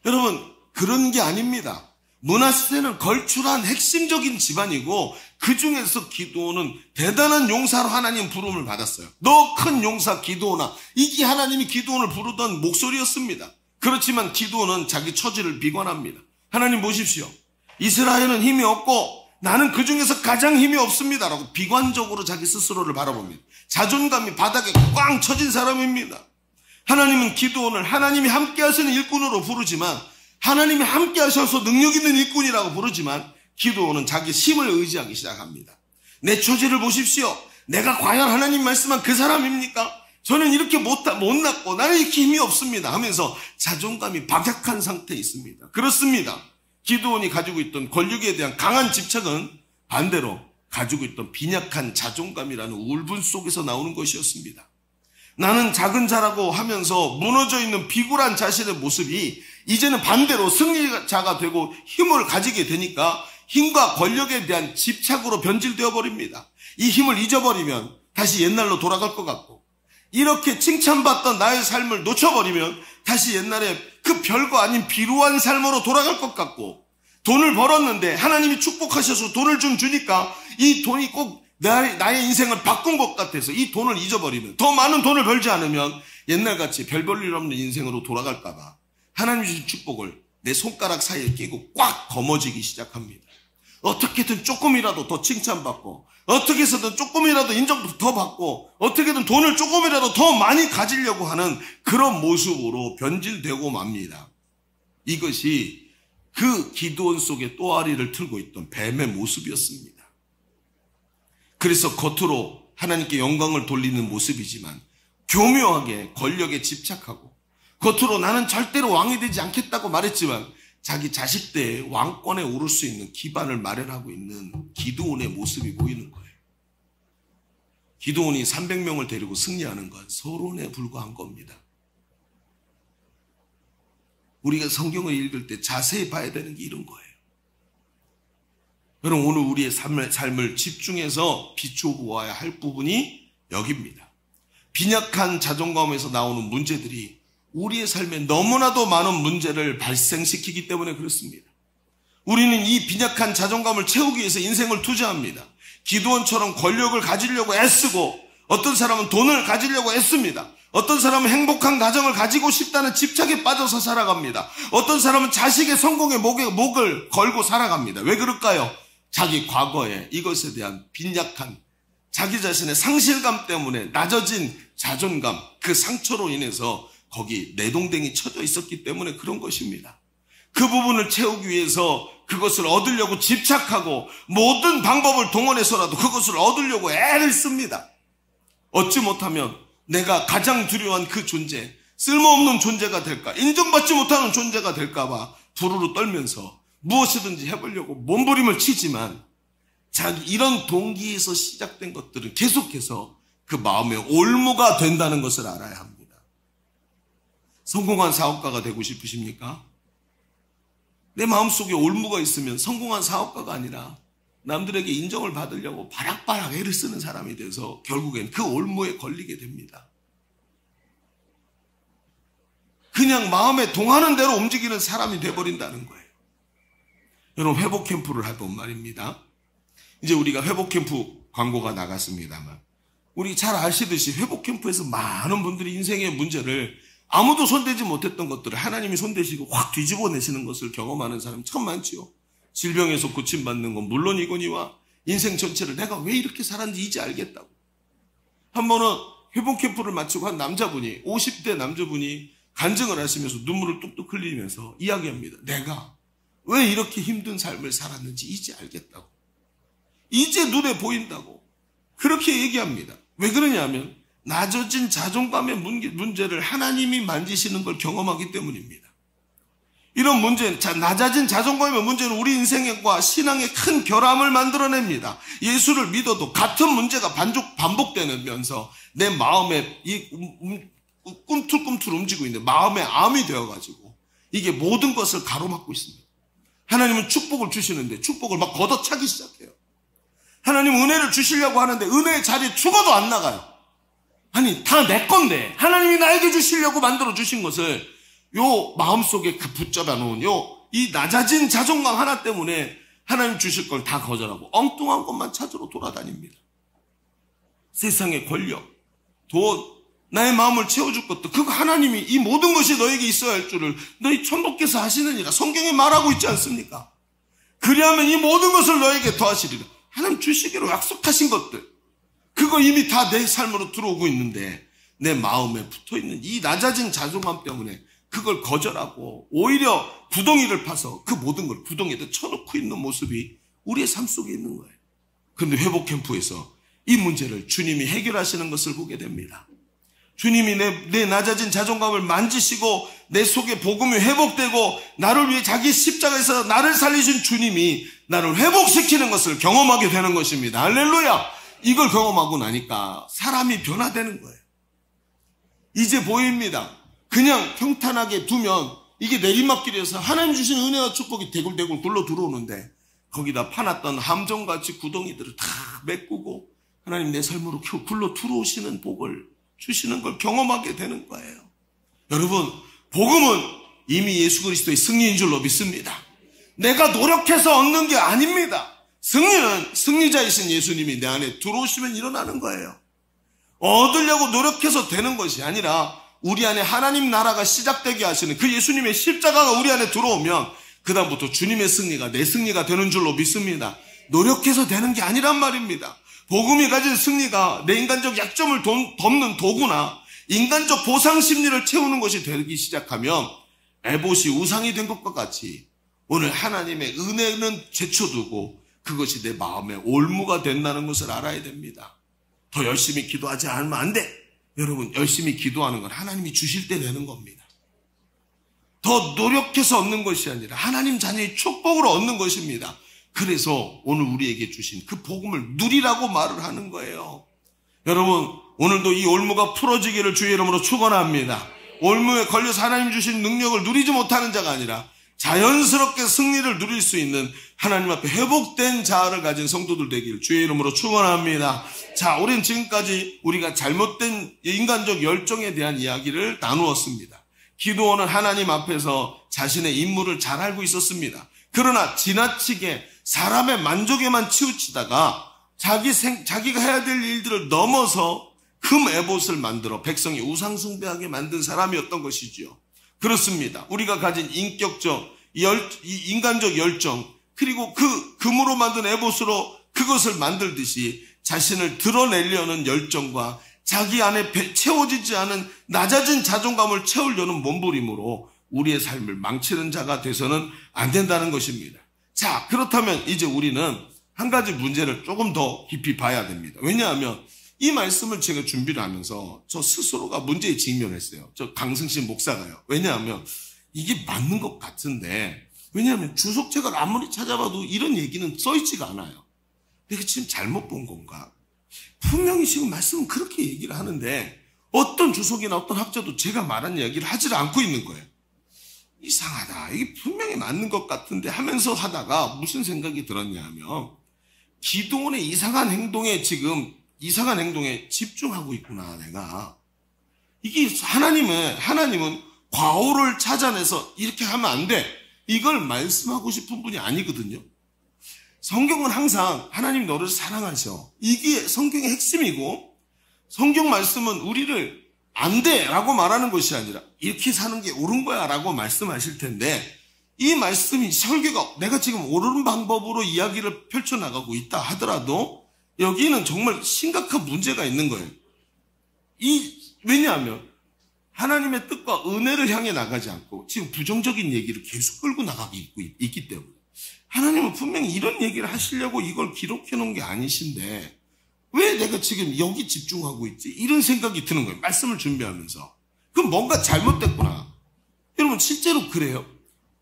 여러분, 그런 게 아닙니다. 므낫세는 걸출한 핵심적인 집안이고 그 중에서 기드온은 대단한 용사로 하나님 부름을 받았어요. 너 큰 용사 기드온아, 이게 하나님이 기드온을 부르던 목소리였습니다. 그렇지만 기드온은 자기 처지를 비관합니다. 하나님 보십시오, 이스라엘은 힘이 없고 나는 그 중에서 가장 힘이 없습니다 라고 비관적으로 자기 스스로를 바라봅니다. 자존감이 바닥에 꽝 쳐진 사람입니다. 하나님은 기드온을 하나님이 함께 하시는 일꾼으로 부르지만, 하나님이 함께 하셔서 능력 있는 일꾼이라고 부르지만, 기드온은 자기 힘을 의지하기 시작합니다. 내 처지를 보십시오. 내가 과연 하나님 말씀한 그 사람입니까? 저는 이렇게 못났고 나는 이렇게 힘이 없습니다 하면서 자존감이 박약한 상태에 있습니다. 그렇습니다. 기드온이 가지고 있던 권력에 대한 강한 집착은 반대로 가지고 있던 빈약한 자존감이라는 울분 속에서 나오는 것이었습니다. 나는 작은 자라고 하면서 무너져 있는 비굴한 자신의 모습이 이제는 반대로 승리자가 되고 힘을 가지게 되니까 힘과 권력에 대한 집착으로 변질되어 버립니다. 이 힘을 잊어버리면 다시 옛날로 돌아갈 것 같고, 이렇게 칭찬받던 나의 삶을 놓쳐버리면 다시 옛날에 그 별거 아닌 비루한 삶으로 돌아갈 것 같고, 돈을 벌었는데 하나님이 축복하셔서 돈을 좀 주니까 이 돈이 꼭 나의 인생을 바꾼 것 같아서 이 돈을 잊어버리면, 더 많은 돈을 벌지 않으면 옛날같이 별 볼 일 없는 인생으로 돌아갈까봐 하나님 주신 축복을 내 손가락 사이에 끼고 꽉 거머쥐기 시작합니다. 어떻게든 조금이라도 더 칭찬받고, 어떻게 해서든 조금이라도 인정도 더 받고, 어떻게든 돈을 조금이라도 더 많이 가지려고 하는 그런 모습으로 변질되고 맙니다. 이것이 그 기드온 속에 또아리를 틀고 있던 뱀의 모습이었습니다. 그래서 겉으로 하나님께 영광을 돌리는 모습이지만 교묘하게 권력에 집착하고, 겉으로 나는 절대로 왕이 되지 않겠다고 말했지만 자기 자식대의 왕권에 오를 수 있는 기반을 마련하고 있는 기드온의 모습이 보이는 거예요. 기드온이 300명을 데리고 승리하는 건 서론에 불과한 겁니다. 우리가 성경을 읽을 때 자세히 봐야 되는 게 이런 거예요. 여러분, 오늘 우리의 삶을 집중해서 비춰보아야 할 부분이 여기입니다. 빈약한 자존감에서 나오는 문제들이 우리의 삶에 너무나도 많은 문제를 발생시키기 때문에 그렇습니다. 우리는 이 빈약한 자존감을 채우기 위해서 인생을 투자합니다. 기드온처럼 권력을 가지려고 애쓰고, 어떤 사람은 돈을 가지려고 애씁니다. 어떤 사람은 행복한 가정을 가지고 싶다는 집착에 빠져서 살아갑니다. 어떤 사람은 자식의 성공에 목을 걸고 살아갑니다. 왜 그럴까요? 자기 과거에 이것에 대한 빈약한 자기 자신의 상실감 때문에 낮아진 자존감, 그 상처로 인해서 거기 내동댕이 쳐져 있었기 때문에 그런 것입니다. 그 부분을 채우기 위해서 그것을 얻으려고 집착하고 모든 방법을 동원해서라도 그것을 얻으려고 애를 씁니다. 얻지 못하면 내가 가장 두려워한 그 존재, 쓸모없는 존재가 될까, 인정받지 못하는 존재가 될까 봐 부르르 떨면서 무엇이든지 해보려고 몸부림을 치지만, 이런 동기에서 시작된 것들은 계속해서 그 마음의 올무가 된다는 것을 알아야 합니다. 성공한 사업가가 되고 싶으십니까? 내 마음속에 올무가 있으면 성공한 사업가가 아니라 남들에게 인정을 받으려고 바락바락 애를 쓰는 사람이 돼서 결국엔 그 올무에 걸리게 됩니다. 그냥 마음에 동하는 대로 움직이는 사람이 돼버린다는 거예요. 여러분, 회복 캠프를 해본 말입니다. 이제 우리가 회복 캠프 광고가 나갔습니다만, 우리 잘 아시듯이 회복 캠프에서 많은 분들이 인생의 문제를, 아무도 손대지 못했던 것들을 하나님이 손대시고 확 뒤집어내시는 것을 경험하는 사람 참 많지요. 질병에서 고침받는 건 물론이거니와 인생 전체를 내가 왜 이렇게 살았는지 이제 알겠다고. 한 번은 회복 캠프를 마치고 한 남자분이, 50대 남자분이 간증을 하시면서 눈물을 뚝뚝 흘리면서 이야기합니다. 내가 왜 이렇게 힘든 삶을 살았는지 이제 알겠다고. 이제 눈에 보인다고. 그렇게 얘기합니다. 왜 그러냐면 낮아진 자존감의 문제를 하나님이 만지시는 걸 경험하기 때문입니다. 이런 문제, 낮아진 자존감의 문제는 우리 인생과 신앙의 큰 결함을 만들어냅니다. 예수를 믿어도 같은 문제가 반복되면서 내 마음에 이 꿈틀꿈틀 움직이고 있는 마음의 암이 되어가지고 이게 모든 것을 가로막고 있습니다. 하나님은 축복을 주시는데 축복을 막 걷어차기 시작해요. 하나님은 은혜를 주시려고 하는데 은혜의 자리에 죽어도 안 나가요. 아니, 다 내 건데 하나님이 나에게 주시려고 만들어 주신 것을 요 마음속에 그 붙잡아 놓은 이 낮아진 자존감 하나 때문에 하나님 주실 걸 다 거절하고 엉뚱한 것만 찾으러 돌아다닙니다. 세상의 권력, 돈, 나의 마음을 채워줄 것도 그거 하나님이 이 모든 것이 너에게 있어야 할 줄을 너희 천부께서 하시느니라 성경에 말하고 있지 않습니까? 그리하면 이 모든 것을 너에게 더하시리라. 하나님 주시기로 약속하신 것들, 그거 이미 다 내 삶으로 들어오고 있는데 내 마음에 붙어있는 이 낮아진 자존감 때문에 그걸 거절하고 오히려 구덩이를 파서 그 모든 걸 구덩이에다 쳐놓고 있는 모습이 우리의 삶 속에 있는 거예요. 그런데 회복 캠프에서 이 문제를 주님이 해결하시는 것을 보게 됩니다. 주님이 내 낮아진 자존감을 만지시고 내 속에 복음이 회복되고 나를 위해 자기 십자가에서 나를 살리신 주님이 나를 회복시키는 것을 경험하게 되는 것입니다. 할렐루야! 이걸 경험하고 나니까 사람이 변화되는 거예요. 이제 보입니다. 그냥 평탄하게 두면 이게 내리막길에서 하나님 주신 은혜와 축복이 대굴대굴 굴러 들어오는데 거기다 파놨던 함정같이 구덩이들을 다 메꾸고 하나님 내 삶으로 굴러 들어오시는 복을 주시는 걸 경험하게 되는 거예요. 여러분, 복음은 이미 예수 그리스도의 승리인 줄로 믿습니다. 내가 노력해서 얻는 게 아닙니다. 승리는 승리자이신 예수님이 내 안에 들어오시면 일어나는 거예요. 얻으려고 노력해서 되는 것이 아니라 우리 안에 하나님 나라가 시작되게 하시는 그 예수님의 십자가가 우리 안에 들어오면 그다음부터 주님의 승리가 내 승리가 되는 줄로 믿습니다. 노력해서 되는 게 아니란 말입니다. 복음이 가진 승리가 내 인간적 약점을 덮는 도구나 인간적 보상 심리를 채우는 것이 되기 시작하면 에봇이 우상이 된 것과 같이 오늘 하나님의 은혜는 제쳐두고 그것이 내 마음의 올무가 된다는 것을 알아야 됩니다. 더 열심히 기도하지 않으면 안 돼. 여러분, 열심히 기도하는 건 하나님이 주실 때 되는 겁니다. 더 노력해서 얻는 것이 아니라 하나님 자녀의 축복으로 얻는 것입니다. 그래서 오늘 우리에게 주신 그 복음을 누리라고 말을 하는 거예요. 여러분, 오늘도 이 올무가 풀어지기를 주의 이름으로 축원합니다. 올무에 걸려서 하나님 주신 능력을 누리지 못하는 자가 아니라 자연스럽게 승리를 누릴 수 있는 하나님 앞에 회복된 자아를 가진 성도들 되기를 주의 이름으로 축원합니다. 자, 우리는 지금까지 우리가 잘못된 인간적 열정에 대한 이야기를 나누었습니다. 기드온은 하나님 앞에서 자신의 임무를 잘 알고 있었습니다. 그러나 지나치게 사람의 만족에만 치우치다가 자기가 해야 될 일들을 넘어서 금 에봇을 만들어 백성이 우상숭배하게 만든 사람이었던 것이지요. 그렇습니다. 우리가 가진 인격적, 인간적 열정, 그리고 그 금으로 만든 에봇으로 그것을 만들듯이 자신을 드러내려는 열정과 자기 안에 채워지지 않은 낮아진 자존감을 채우려는 몸부림으로 우리의 삶을 망치는 자가 돼서는 안 된다는 것입니다. 자, 그렇다면 이제 우리는 한 가지 문제를 조금 더 깊이 봐야 됩니다. 왜냐하면 이 말씀을 제가 준비를 하면서 저 스스로가 문제에 직면했어요. 저 강승신 목사가요. 왜냐하면 이게 맞는 것 같은데, 왜냐하면 주석책을 아무리 찾아봐도 이런 얘기는 써있지가 않아요. 내가 지금 잘못 본 건가? 분명히 지금 말씀은 그렇게 얘기를 하는데 어떤 주석이나 어떤 학자도 제가 말한 이야기를 하지 않고 있는 거예요. 이상하다. 이게 분명히 맞는 것 같은데 하면서 하다가 무슨 생각이 들었냐 하면 기드온의 이상한 행동에 집중하고 있구나, 내가. 이게 하나님은 과오를 찾아내서 이렇게 하면 안 돼. 이걸 말씀하고 싶은 분이 아니거든요. 성경은 항상 하나님 너를 사랑하셔. 이게 성경의 핵심이고, 성경 말씀은 우리를 안 돼 라고 말하는 것이 아니라 이렇게 사는 게 옳은 거야 라고 말씀하실 텐데, 이 말씀이 설교가 내가 지금 옳은 방법으로 이야기를 펼쳐나가고 있다 하더라도 여기는 정말 심각한 문제가 있는 거예요. 왜냐하면 하나님의 뜻과 은혜를 향해 나가지 않고 지금 부정적인 얘기를 계속 끌고 나가고 있기 때문에 하나님은 분명히 이런 얘기를 하시려고 이걸 기록해 놓은 게 아니신데 왜 내가 지금 여기 집중하고 있지? 이런 생각이 드는 거예요. 말씀을 준비하면서. 그럼 뭔가 잘못됐구나. 여러분 실제로 그래요.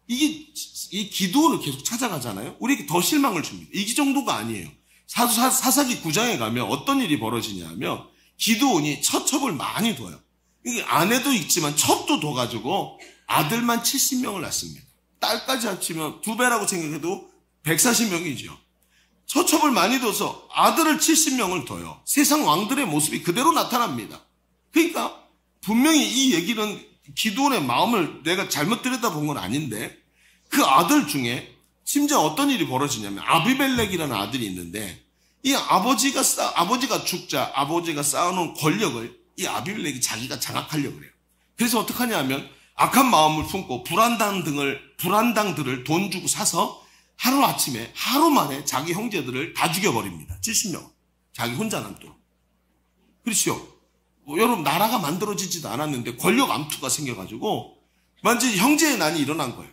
이 기도를 계속 찾아가잖아요. 우리에게 더 실망을 줍니다. 이 정도가 아니에요. 사사기 9장에 가면 어떤 일이 벌어지냐면 기드온이 처첩을 많이 둬요. 이게 아내도 있지만 첩도 둬가지고 아들만 70명을 낳습니다. 딸까지 합치면 2배라고 생각해도 140명이죠. 처첩을 많이 둬서 아들을 70명을 둬요. 세상 왕들의 모습이 그대로 나타납니다. 그러니까 분명히 이 얘기는 기드온의 마음을 내가 잘못 들여다본 건 아닌데 그 아들 중에 심지어 어떤 일이 벌어지냐면 아비멜렉이라는 아들이 있는데 이 아버지가 죽자 아버지가 쌓아놓은 권력을 이 아비멜렉이 자기가 장악하려고 그래요. 그래서 어떻게 하냐면 악한 마음을 품고 불안당들을 돈 주고 사서 하루 만에 자기 형제들을 다 죽여버립니다. 70명. 자기 혼자 남도록. 그렇죠. 여러분 나라가 만들어지지도 않았는데 권력 암투가 생겨가지고 완전히 형제의 난이 일어난 거예요.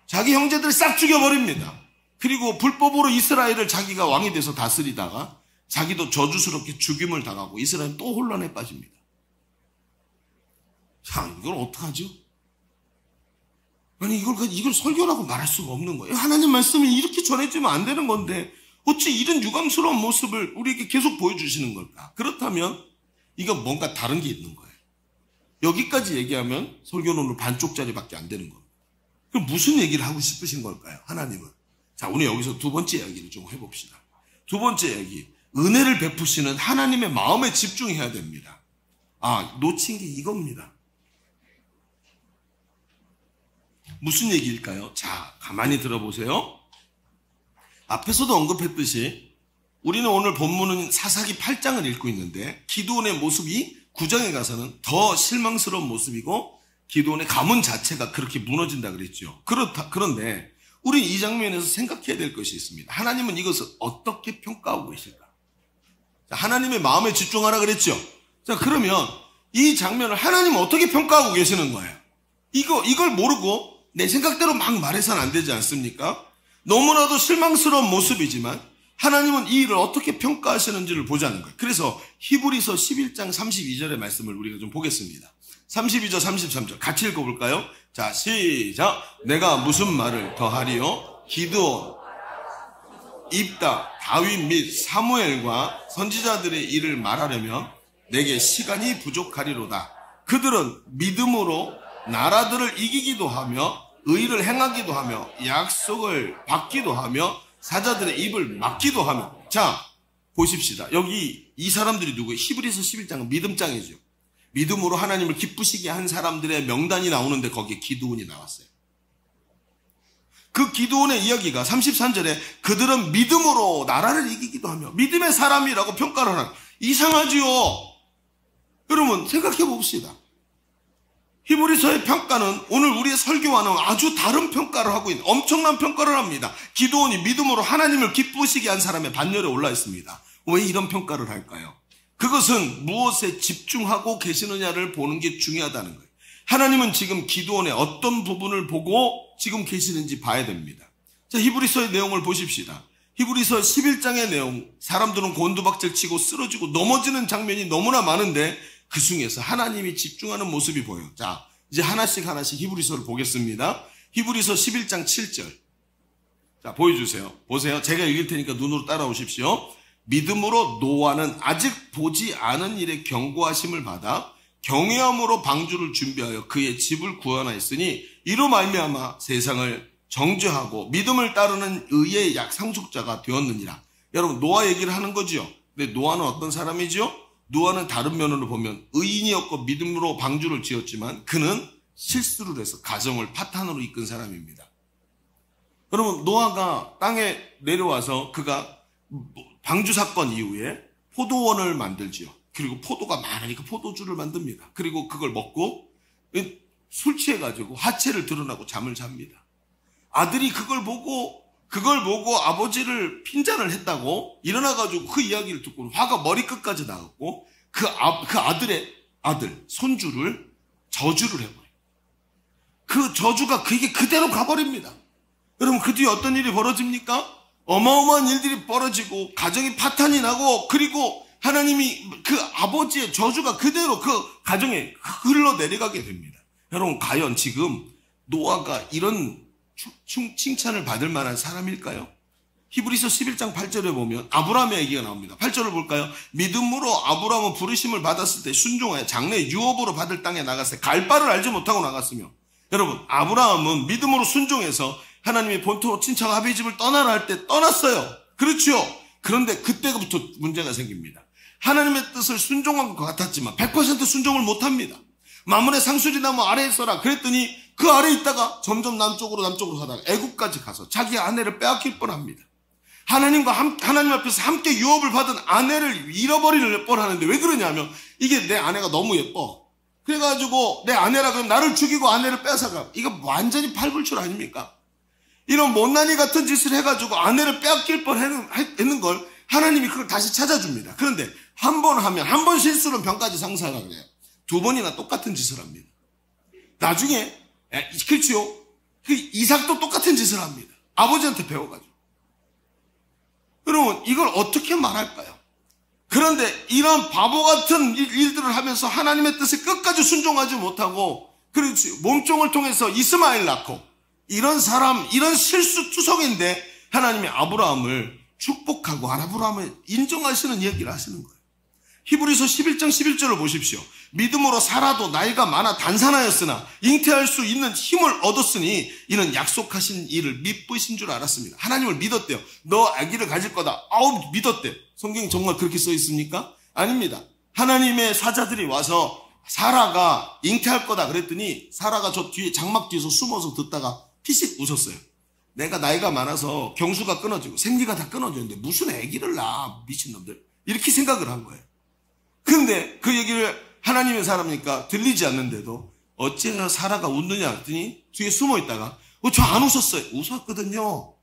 자기 형제들을 싹 죽여버립니다. 그리고 불법으로 이스라엘을 자기가 왕이 돼서 다스리다가 자기도 저주스럽게 죽임을 당하고 이스라엘은 또 혼란에 빠집니다. 자, 이걸 어떡하죠? 아니 이걸 설교라고 말할 수가 없는 거예요. 하나님 말씀이 이렇게 전해지면 안 되는 건데 어찌 이런 유감스러운 모습을 우리에게 계속 보여주시는 걸까? 그렇다면 이건 뭔가 다른 게 있는 거예요. 여기까지 얘기하면 설교론으로 반쪽짜리밖에 안 되는 겁니다. 그럼 무슨 얘기를 하고 싶으신 걸까요? 하나님은. 자, 오늘 여기서 두 번째 이야기를 좀 해봅시다. 두 번째 이야기, 은혜를 베푸시는 하나님의 마음에 집중해야 됩니다. 놓친 게 이겁니다. 무슨 얘기일까요? 자, 가만히 들어보세요. 앞에서도 언급했듯이 우리는 오늘 본문은 사사기 8장을 읽고 있는데 기드온의 모습이 9장에 가서는 더 실망스러운 모습이고 기드온의 가문 자체가 그렇게 무너진다 그랬죠. 그런데 우리 이 장면에서 생각해야 될 것이 있습니다. 하나님은 이것을 어떻게 평가하고 계실까? 자, 하나님의 마음에 집중하라 그랬죠. 자, 그러면 이 장면을 하나님은 어떻게 평가하고 계시는 거예요? 이걸 모르고 내 생각대로 막 말해서는 안 되지 않습니까? 너무나도 실망스러운 모습이지만 하나님은 이 일을 어떻게 평가하시는지를 보자는 거예요. 그래서 히브리서 11장 32절의 말씀을 우리가 좀 보겠습니다. 32절 33절 같이 읽어볼까요? 자, 시작. 내가 무슨 말을 더하리요? 기드온, 입다, 다윗 및 사무엘과 선지자들의 일을 말하려면 내게 시간이 부족하리로다. 그들은 믿음으로 나라들을 이기기도 하며 의를 행하기도 하며 약속을 받기도 하며 사자들의 입을 막기도 하며. 자, 보십시다. 여기 이 사람들이 누구예요? 히브리서 11장은 믿음장이죠. 믿음으로 하나님을 기쁘시게 한 사람들의 명단이 나오는데 거기에 기드온이 나왔어요. 그 기드온의 이야기가 33절에 그들은 믿음으로 나라를 이기기도 하며 믿음의 사람이라고 평가를 하는. 이상하지요. 여러분 생각해 봅시다. 히브리서의 평가는 오늘 우리의 설교와는 아주 다른 평가를 하고 있는, 엄청난 평가를 합니다. 기드온이 믿음으로 하나님을 기쁘시게 한 사람의 반열에 올라 있습니다. 왜 이런 평가를 할까요? 그것은 무엇에 집중하고 계시느냐를 보는 게 중요하다는 거예요. 하나님은 지금 기드온의 어떤 부분을 보고 지금 계시는지 봐야 됩니다. 자, 히브리서의 내용을 보십시다. 히브리서 11장의 내용, 사람들은 곤두박질 치고 쓰러지고 넘어지는 장면이 너무나 많은데 그 중에서 하나님이 집중하는 모습이 보여요. 자, 이제 하나씩 히브리서를 보겠습니다. 히브리서 11장 7절. 자, 보여주세요. 보세요. 제가 읽을 테니까 눈으로 따라오십시오. 믿음으로 노아는 아직 보지 않은 일에 경고하심을 받아 경외함으로 방주를 준비하여 그의 집을 구원하였으니 이로 말미암아 세상을 정죄하고 믿음을 따르는 의의 상속자가 되었느니라. 여러분, 노아 얘기를 하는 거죠. 근데 노아는 어떤 사람이죠? 노아는 다른 면으로 보면 의인이었고 믿음으로 방주를 지었지만 그는 실수를 해서 가정을 파탄으로 이끈 사람입니다. 여러분, 노아가 땅에 내려와서 그가 방주 사건 이후에 포도원을 만들지요. 그리고 포도가 많으니까 포도주를 만듭니다. 그리고 그걸 먹고 술 취해가지고 하체를 드러나고 잠을 잡니다. 아들이 그걸 보고 아버지를 핀잔을 했다고 일어나가지고 그 이야기를 듣고 화가 머리끝까지 나갔고 그 아들의 손주를 저주를 해버려요. 그 저주가 그에게 그대로 가버립니다. 여러분, 그 뒤에 어떤 일이 벌어집니까? 어마어마한 일들이 벌어지고 가정이 파탄이 나고 그리고 하나님이 그 아버지의 저주가 그대로 그 가정에 흘러내려가게 됩니다. 여러분, 과연 지금 노아가 이런 칭찬을 받을 만한 사람일까요? 히브리서 11장 8절에 보면 아브라함의 얘기가 나옵니다. 8절을 볼까요? 믿음으로 아브라함은 부르심을 받았을 때 순종하여 장래 유업으로 받을 땅에 나갔을 때 갈 바를 알지 못하고 나갔으며. 여러분, 아브라함은 믿음으로 순종해서 하나님의 본토로 친척 아비의 집을 떠나라 할 때 떠났어요. 그렇죠? 그런데 그때부터 문제가 생깁니다. 하나님의 뜻을 순종한 것 같았지만 100% 순종을 못합니다. 마문의 상수리 나무 아래에 서라 그랬더니 그 아래에 있다가 점점 남쪽으로 가다가 애국까지 가서 자기 아내를 빼앗길 뻔합니다. 하나님 앞에서 함께 유업을 받은 아내를 잃어버릴 뻔하는데 왜 그러냐면 이게 내 아내가 너무 예뻐. 그래가지고 내 아내라 그러면 나를 죽이고 아내를 뺏어가. 이거 완전히 팔불출 아닙니까? 이런 못난이 같은 짓을 해가지고 아내를 빼앗길 뻔했는 걸 하나님이 그걸 다시 찾아줍니다. 그런데 한 번 실수는 병까지 상사하라 그래요. 2번이나 똑같은 짓을 합니다. 나중에 그렇죠. 이삭도 똑같은 짓을 합니다. 아버지한테 배워가지고. 여러분, 이걸 어떻게 말할까요? 그런데 이런 바보 같은 일들을 하면서 하나님의 뜻에 끝까지 순종하지 못하고 그렇지 몸종을 통해서 이스마엘 낳고 이런 사람, 이런 실수투성인데 하나님이 아브라함을 축복하고 아브라함을 인정하시는 얘기를 하시는 거예요. 히브리서 11장 11절을 보십시오. 믿음으로 사라도 나이가 많아 단산하였으나 잉태할 수 있는 힘을 얻었으니 이는 약속하신 일을 믿으신 줄 알았습니다. 하나님을 믿었대요. 너 아기를 가질 거다. 믿었대요. 성경이 정말 그렇게 써 있습니까? 아닙니다. 하나님의 사자들이 와서 사라가 잉태할 거다 그랬더니 사라가 저 뒤에 장막 뒤에서 숨어서 듣다가 피식 웃었어요. 내가 나이가 많아서 경수가 끊어지고 생리가 다 끊어졌는데 무슨 아기를 낳아, 미친놈들. 이렇게 생각을 한 거예요. 그런데 그 얘기를 하나님의 사람이니까 들리지 않는데도 어째 사라가 웃느냐 했더니 뒤에 숨어 있다가 저 안 웃었어요. 웃었거든요.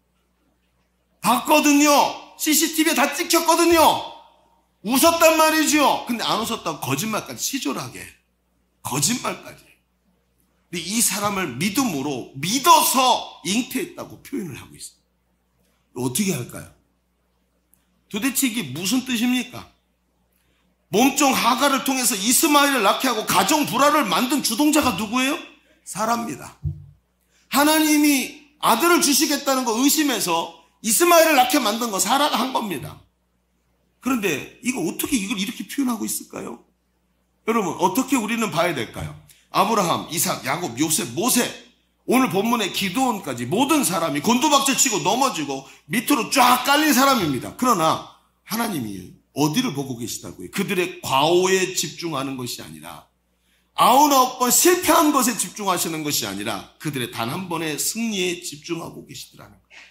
봤거든요. CCTV에 다 찍혔거든요. 웃었단 말이죠. 근데 안 웃었다고 거짓말까지 치졸하게. 거짓말까지. 근데 이 사람을 믿음으로 믿어서 잉태했다고 표현을 하고 있어요. 어떻게 할까요? 도대체 이게 무슨 뜻입니까? 몸종 하가를 통해서 이스마엘을 낳게 하고 가정 불화를 만든 주동자가 누구예요? 사라입니다. 하나님이 아들을 주시겠다는 거 의심해서 이스마엘을 낳게 만든 거 사라가 한 겁니다. 그런데 이거 어떻게 이걸 이렇게 표현하고 있을까요? 여러분, 어떻게 우리는 봐야 될까요? 아브라함, 이삭, 야곱, 요셉, 모세, 오늘 본문의 기드온까지 모든 사람이 곤두박질 치고 넘어지고 밑으로 쫙 깔린 사람입니다. 그러나 하나님이 어디를 보고 계시다고요? 그들의 과오에 집중하는 것이 아니라 99번 실패한 것에 집중하시는 것이 아니라 그들의 단 한 번의 승리에 집중하고 계시더라는 거예요.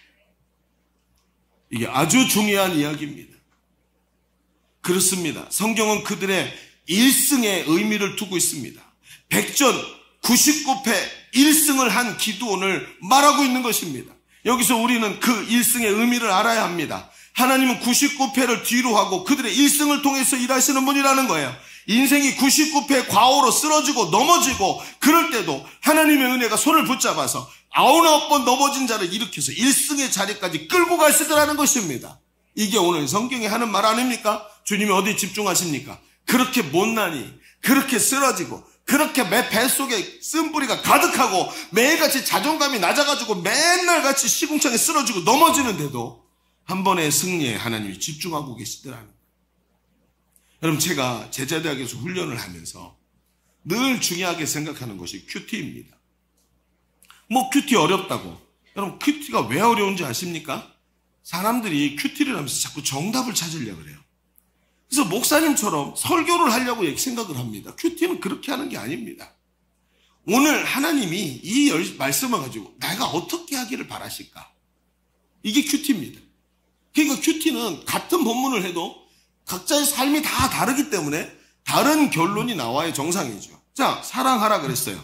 이게 아주 중요한 이야기입니다. 그렇습니다. 성경은 그들의 1승에 의미를 두고 있습니다. 100전 99패 1승을 한 기드온을 말하고 있는 것입니다. 여기서 우리는 그 1승의 의미를 알아야 합니다. 하나님은 99패를 뒤로 하고 그들의 1승을 통해서 일하시는 분이라는 거예요. 인생이 99패 과오로 쓰러지고 넘어지고 그럴 때도 하나님의 은혜가 손을 붙잡아서 99번 넘어진 자를 일으켜서 1승의 자리까지 끌고 가시더라는 것입니다. 이게 오늘 성경이 하는 말 아닙니까? 주님이 어디에 집중하십니까? 그렇게 못나니, 그렇게 쓰러지고, 그렇게 매 뱃속에 쓴뿌리가 가득하고 매일같이 자존감이 낮아가지고 맨날 같이 시궁창에 쓰러지고 넘어지는데도 한 번의 승리에 하나님이 집중하고 계시더라는 거예요. 여러분, 제가 제자대학에서 훈련을 하면서 늘 중요하게 생각하는 것이 큐티입니다. 뭐 큐티 어렵다고. 여러분, 큐티가 왜 어려운지 아십니까? 사람들이 큐티를 하면서 자꾸 정답을 찾으려고 그래요. 그래서 목사님처럼 설교를 하려고 생각을 합니다. 큐티는 그렇게 하는 게 아닙니다. 오늘 하나님이 이 말씀을 가지고 내가 어떻게 하기를 바라실까? 이게 큐티입니다. 그러니까 큐티는 같은 본문을 해도 각자의 삶이 다 다르기 때문에 다른 결론이 나와야 정상이죠. 자, 사랑하라 그랬어요.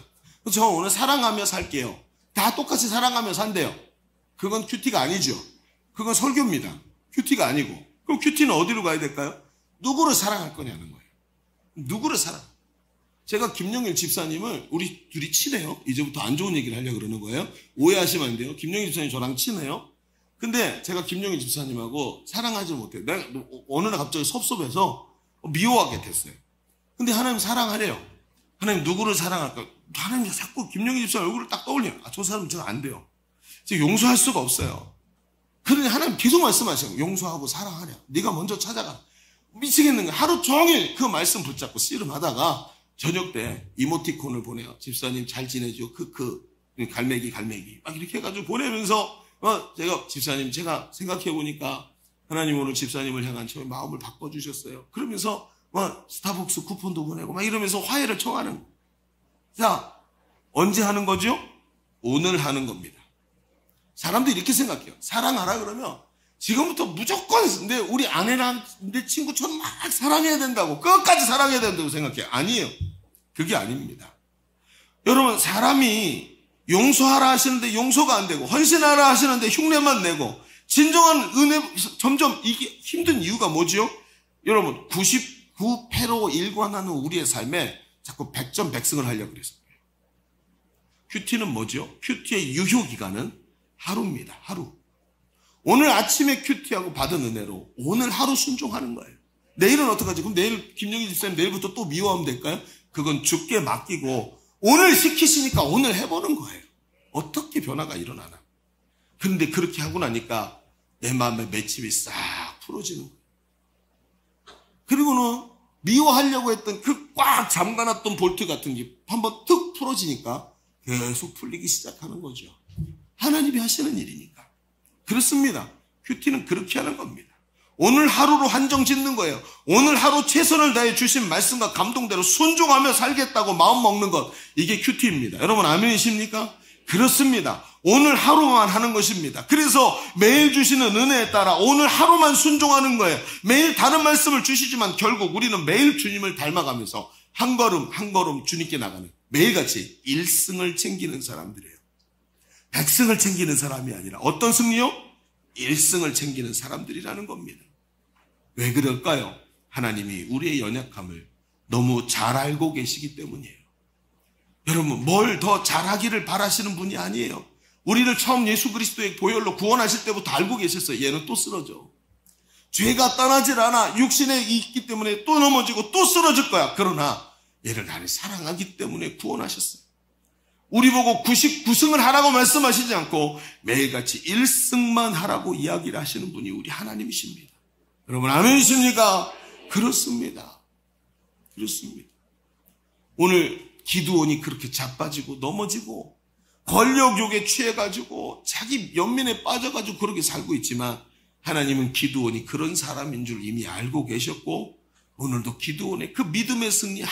저 오늘 사랑하며 살게요. 다 똑같이 사랑하며 산대요. 그건 큐티가 아니죠. 그건 설교입니다. 큐티가 아니고. 그럼 큐티는 어디로 가야 될까요? 누구를 사랑할 거냐는 거예요. 누구를 사랑? 제가 김영일 집사님을 우리 둘이 친해요. 이제부터 안 좋은 얘기를 하려고 그러는 거예요. 오해하시면 안 돼요. 김영일 집사님 저랑 친해요. 근데 제가 김영일 집사님하고 사랑하지 못해요. 내가 어느 날 갑자기 섭섭해서 미워하게 됐어요. 근데 하나님 사랑하래요. 하나님 누구를 사랑할까? 하나님 자꾸 김영일 집사님 얼굴을 딱 떠올려요. 저 사람은 저 안 돼요. 제가 용서할 수가 없어요. 그러니 하나님 계속 말씀하시고 용서하고 사랑하랴. 네가 먼저 찾아가. 미치겠는 거야. 하루 종일 그 말씀 붙잡고 씨름하다가 저녁 때 이모티콘을 보내요. 집사님 잘 지내죠? 갈매기 막 이렇게 해가지고 보내면서 제가 집사님 제가 생각해보니까 하나님 오늘 집사님을 향한 저의 마음을 바꿔주셨어요. 그러면서 스타벅스 쿠폰도 보내고 막 이러면서 화해를 청하는 거예요. 자, 언제 하는 거죠? 오늘 하는 겁니다. 사람들이 이렇게 생각해요. 사랑하라 그러면 지금부터 무조건 우리 아내랑 내 친구처럼 막 사랑해야 된다고 끝까지 사랑해야 된다고 생각해요. 아니에요. 그게 아닙니다. 여러분, 사람이 용서하라 하시는데 용서가 안 되고 헌신하라 하시는데 흉내만 내고 진정한 은혜 점점 이게 힘든 이유가 뭐죠? 여러분, 99패로 일관하는 우리의 삶에 자꾸 100점 100승을 하려고 그랬어요. 큐티는 뭐죠? 큐티의 유효기간은 하루입니다. 하루. 오늘 아침에 큐티하고 받은 은혜로 오늘 하루 순종하는 거예요. 내일은 어떡하지? 그럼 내일 김영희 집사님 내일부터 또 미워하면 될까요? 그건 주께 맡기고 오늘 시키시니까 오늘 해보는 거예요. 어떻게 변화가 일어나나. 그런데 그렇게 하고 나니까 내 마음의 맺힘이 싹 풀어지는 거예요. 그리고는 미워하려고 했던 그 꽉 잠가놨던 볼트 같은 게 한번 툭 풀어지니까 계속 풀리기 시작하는 거죠. 하나님이 하시는 일이니까. 그렇습니다. 큐티는 그렇게 하는 겁니다. 오늘 하루로 한정 짓는 거예요. 오늘 하루 최선을 다해 주신 말씀과 감동대로 순종하며 살겠다고 마음 먹는 것, 이게 큐티입니다. 여러분 아멘이십니까? 그렇습니다. 오늘 하루만 하는 것입니다. 그래서 매일 주시는 은혜에 따라 오늘 하루만 순종하는 거예요. 매일 다른 말씀을 주시지만 결국 우리는 매일 주님을 닮아가면서 한 걸음 한 걸음 주님께 나가는, 매일같이 일승을 챙기는 사람들이에요. 백승을 챙기는 사람이 아니라 어떤 승리요? 일승을 챙기는 사람들이라는 겁니다. 왜 그럴까요? 하나님이 우리의 연약함을 너무 잘 알고 계시기 때문이에요. 여러분, 뭘 더 잘하기를 바라시는 분이 아니에요. 우리를 처음 예수 그리스도의 보혈로 구원하실 때부터 알고 계셨어요. 얘는 또 쓰러져. 죄가 떠나질 않아. 육신에 있기 때문에 또 넘어지고 또 쓰러질 거야. 그러나 얘를 나를 사랑하기 때문에 구원하셨어요. 우리 보고 99승을 하라고 말씀하시지 않고 매일같이 1승만 하라고 이야기를 하시는 분이 우리 하나님이십니다. 여러분 아멘이십니까? 그렇습니다. 그렇습니다. 오늘 기드온이 그렇게 자빠지고 넘어지고 권력욕에 취해가지고 자기 연민에 빠져가지고 그렇게 살고 있지만 하나님은 기드온이 그런 사람인 줄 이미 알고 계셨고 오늘도 기드온의 그 믿음의 승리,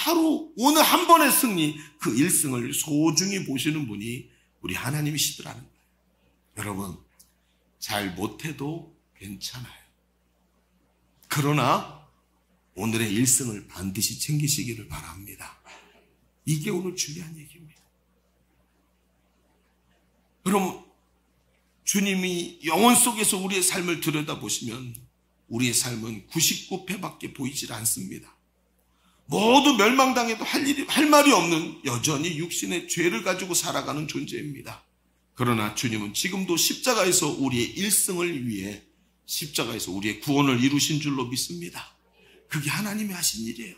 오늘 한 번의 승리, 그 1승을 소중히 보시는 분이 우리 하나님이시더라는 거예요. 여러분, 잘 못해도 괜찮아요. 그러나 오늘의 1승을 반드시 챙기시기를 바랍니다. 이게 오늘 중요한 얘기입니다. 여러분, 주님이 영혼 속에서 우리의 삶을 들여다보시면 우리의 삶은 99패밖에 보이질 않습니다. 모두 멸망당해도 할 말이 없는 여전히 육신의 죄를 가지고 살아가는 존재입니다. 그러나 주님은 지금도 십자가에서 우리의 1승을 위해 십자가에서 우리의 구원을 이루신 줄로 믿습니다. 그게 하나님이 하신 일이에요.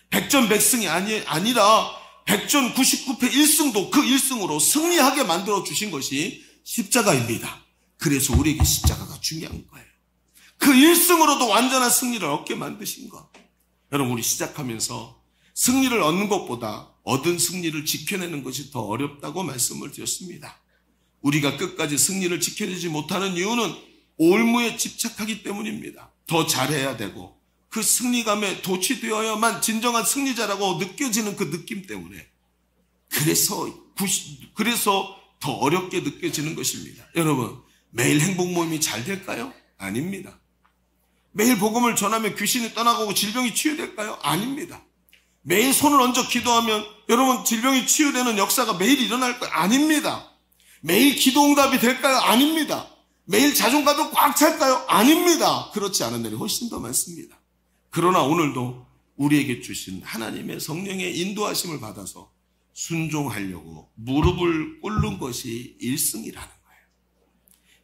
백전백승이 아니라 백전 99패 1승도 그 1승으로 승리하게 만들어 주신 것이 십자가입니다. 그래서 우리에게 십자가가 중요한 거예요. 그 1승으로도 완전한 승리를 얻게 만드신 것. 여러분, 우리 시작하면서 승리를 얻는 것보다 얻은 승리를 지켜내는 것이 더 어렵다고 말씀을 드렸습니다. 우리가 끝까지 승리를 지켜내지 못하는 이유는 올무에 집착하기 때문입니다. 더 잘해야 되고 그 승리감에 도취되어야만 진정한 승리자라고 느껴지는 그 느낌 때문에 그래서 더 어렵게 느껴지는 것입니다. 여러분, 매일 행복 모임이 잘 될까요? 아닙니다. 매일 복음을 전하면 귀신이 떠나가고 질병이 치유될까요? 아닙니다. 매일 손을 얹어 기도하면 여러분 질병이 치유되는 역사가 매일 일어날까요? 아닙니다. 매일 기도 응답이 될까요? 아닙니다. 매일 자존감이 꽉 찰까요? 아닙니다. 그렇지 않은 날이 훨씬 더 많습니다. 그러나 오늘도 우리에게 주신 하나님의 성령의 인도하심을 받아서 순종하려고 무릎을 꿇는 것이 1승이라는 거예요.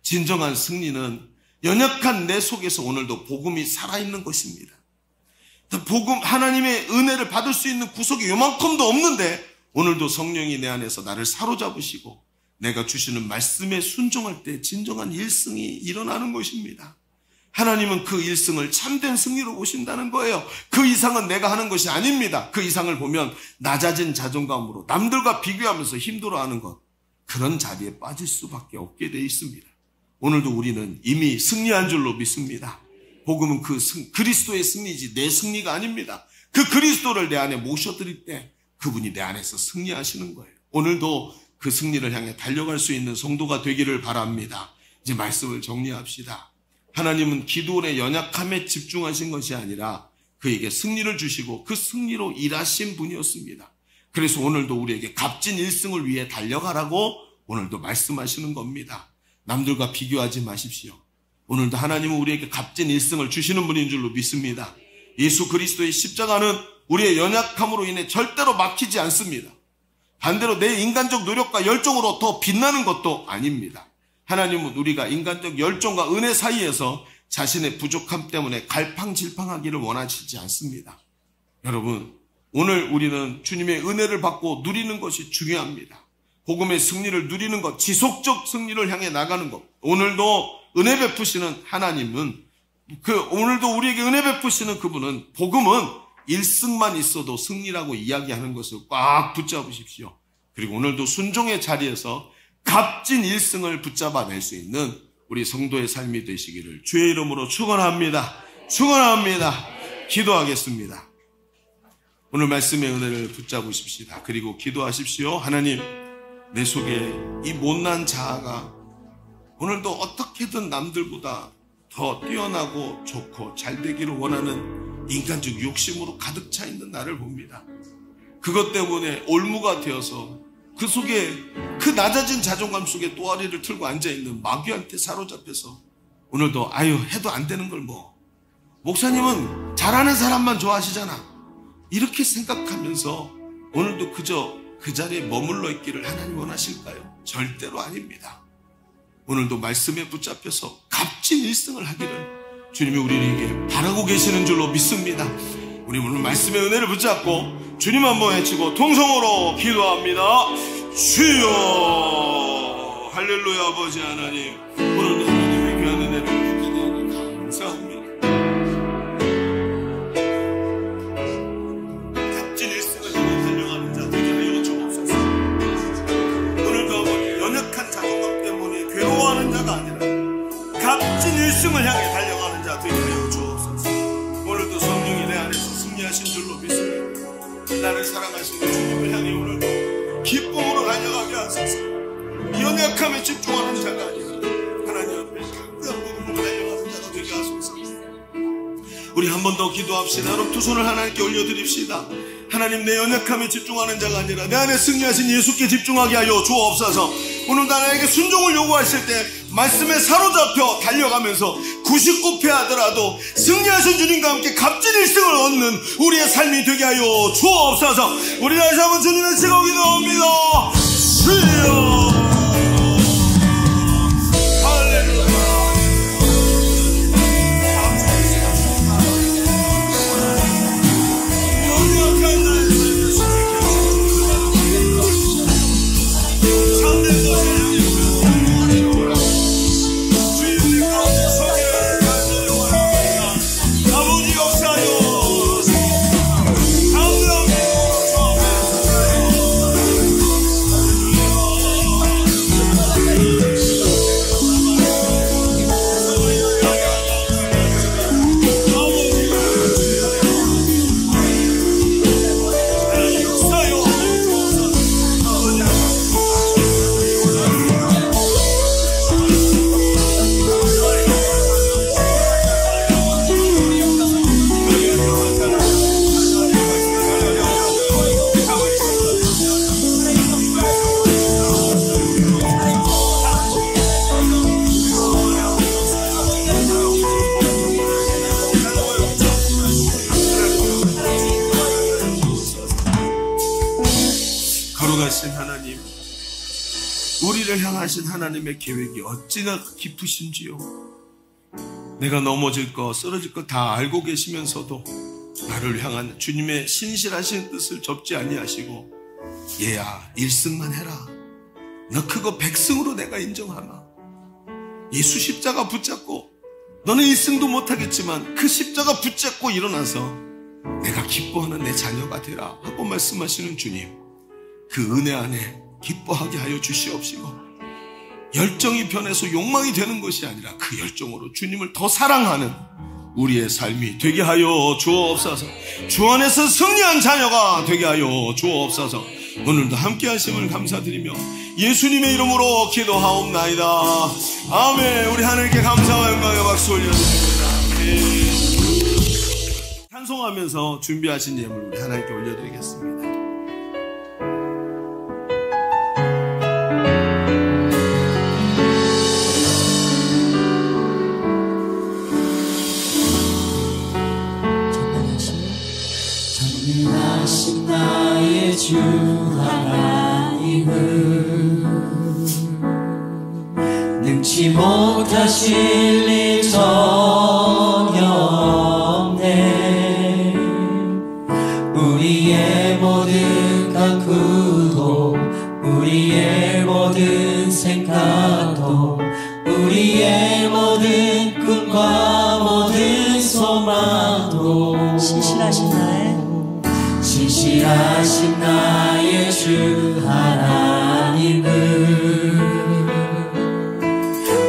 진정한 승리는 연약한 내 속에서 오늘도 복음이 살아있는 것입니다. 복음, 하나님의 은혜를 받을 수 있는 구석이 요만큼도 없는데 오늘도 성령이 내 안에서 나를 사로잡으시고 내가 주시는 말씀에 순종할 때 진정한 1승이 일어나는 것입니다. 하나님은 그 1승을 참된 승리로 보신다는 거예요. 그 이상은 내가 하는 것이 아닙니다. 그 이상을 보면 낮아진 자존감으로 남들과 비교하면서 힘들어하는 것, 그런 자리에 빠질 수밖에 없게 되어 있습니다. 오늘도 우리는 이미 승리한 줄로 믿습니다. 복음은 그리스도의 승리지 내 승리가 아닙니다. 그 그리스도를 내 안에 모셔드릴 때 그분이 내 안에서 승리하시는 거예요. 오늘도 그 승리를 향해 달려갈 수 있는 성도가 되기를 바랍니다. 이제 말씀을 정리합시다. 하나님은 기드온의 연약함에 집중하신 것이 아니라 그에게 승리를 주시고 그 승리로 일하신 분이었습니다. 그래서 오늘도 우리에게 값진 1승을 위해 달려가라고 오늘도 말씀하시는 겁니다. 남들과 비교하지 마십시오. 오늘도 하나님은 우리에게 값진 1승을 주시는 분인 줄로 믿습니다. 예수 그리스도의 십자가는 우리의 연약함으로 인해 절대로 막히지 않습니다. 반대로 내 인간적 노력과 열정으로 더 빛나는 것도 아닙니다. 하나님은 우리가 인간적 열정과 은혜 사이에서 자신의 부족함 때문에 갈팡질팡하기를 원하시지 않습니다. 여러분, 오늘 우리는 주님의 은혜를 받고 누리는 것이 중요합니다. 복음의 승리를 누리는 것, 지속적 승리를 향해 나가는 것. 오늘도 은혜 베푸시는 하나님은 오늘도 우리에게 은혜 베푸시는 그분은 복음은 1승만 있어도 승리라고 이야기하는 것을 꽉 붙잡으십시오. 그리고 오늘도 순종의 자리에서 값진 1승을 붙잡아낼 수 있는 우리 성도의 삶이 되시기를 주의 이름으로 축원합니다. 축원합니다. 기도하겠습니다. 오늘 말씀의 은혜를 붙잡으십시다. 그리고 기도하십시오. 하나님, 내 속에 이 못난 자아가 오늘도 어떻게든 남들보다 더 뛰어나고 좋고 잘 되기를 원하는 인간적 욕심으로 가득 차 있는 나를 봅니다. 그것 때문에 올무가 되어서 그 속에, 그 낮아진 자존감 속에 또아리를 틀고 앉아있는 마귀한테 사로잡혀서 오늘도 아유 해도 안 되는 걸 뭐, 목사님은 잘하는 사람만 좋아하시잖아, 이렇게 생각하면서 오늘도 그저 그 자리에 머물러 있기를 하나님 원하실까요? 절대로 아닙니다. 오늘도 말씀에 붙잡혀서 값진 일승을 하기를 주님이 우리에게 바라고 계시는 줄로 믿습니다. 우리 오늘 말씀의 은혜를 붙잡고 주님 한번 외치고 통성으로 기도합니다. 주여, 할렐루야. 아버지 하나님, 오늘도 하나님의 귀한 은혜를 감사합니다. 값진 일승을 향해 달려가는 자 되게 하여 주옵소서. 오늘도 연약한 자존감 때문에 괴로워하는 자가 아니라 값진 일승을 향해 달려가는 자 되게 하여 주옵소서. 오늘도 성령이 내 안에서 승리하신 줄로 믿습니다. 나를 사랑하시는 주님을 향해 오늘도 기쁨으로 달려가게 하소서. 연약함에 집중하는 자가 아니라 하나님 앞에 강한 믿음으로 달려가는 자가 되게 하소서. 우리 한 번 더 기도합시다. 여러분 두 손을 하나님께 올려드립시다. 하나님, 내 연약함에 집중하는 자가 아니라 내 안에 승리하신 예수께 집중하게 하여 주옵소서. 오늘 나에게 순종을 요구하실 때 말씀에 사로잡혀 달려가면서 99패 하더라도 승리하신 주님과 함께 값진 일승을 얻는 우리의 삶이 되게 하여 주옵소서. 우리 다시 한번 주님의 치고 기도합니다. 주여, 할렐루야. 하나님, 우리를 향하신 하나님의 계획이 어찌나 깊으신지요. 내가 넘어질 것, 쓰러질 것 다 알고 계시면서도 나를 향한 주님의 신실하신 뜻을 접지 아니하시고, 얘야 일승만 해라, 너 그거 백승으로 내가 인정하마, 예수 십자가 붙잡고 너는 일승도 못하겠지만 그 십자가 붙잡고 일어나서 내가 기뻐하는 내 자녀가 되라 하고 말씀하시는 주님, 그 은혜 안에 기뻐하게 하여 주시옵시고, 열정이 변해서 욕망이 되는 것이 아니라 그 열정으로 주님을 더 사랑하는 우리의 삶이 되게 하여 주옵소서. 주 안에서 승리한 자녀가 되게 하여 주옵소서. 오늘도 함께 하심을 감사드리며 예수님의 이름으로 기도하옵나이다. 아멘. 우리 하나님께 감사와 영광의 박수 올려드립니다. 아멘. 찬송하면서 준비하신 예물 우리 하나님께 올려드리겠습니다. 전능하신 나의 주 하나님은 능치 못하실 일 전혀 없네. 우리의 모든 간구도, 우리의 모든 생각도, 우리의 모든 꿈과 모든 소망도 신실하신 나의 주 하나님은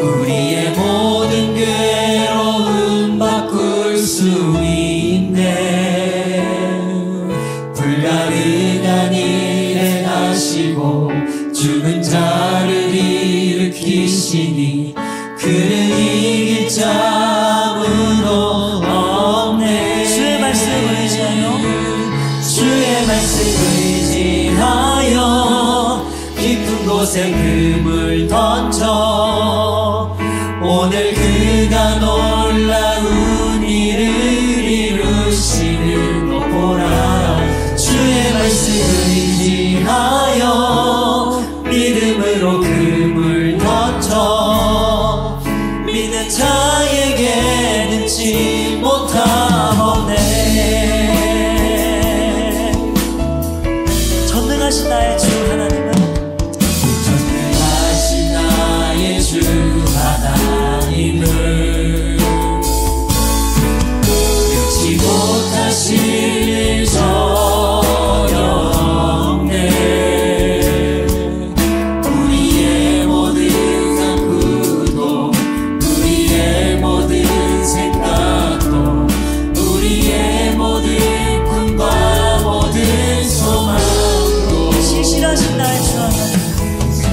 우리의 모든 괴로움 바꿀 수 자를 일으키시니 그를 이길 자무도 없네. 주의 말씀을 의지하여 주의 말씀을 의지하여 깊은 곳에 금을 던져 오늘 그가 놀라운 일을 이루시는 것 보라. 주의 말씀을 의지하여 믿음으로 금을 던져 믿는 자에게 능치 못하오네. 전능하신 나의 주 하나님은 전능하신 나의 주 하나님은 능치 못하실 일 저렵네. 우리의 모든 간구도 우리의 모든 생각도 우리의 모든 꿈과 모든 소망도 신실하신 나의 주 하나님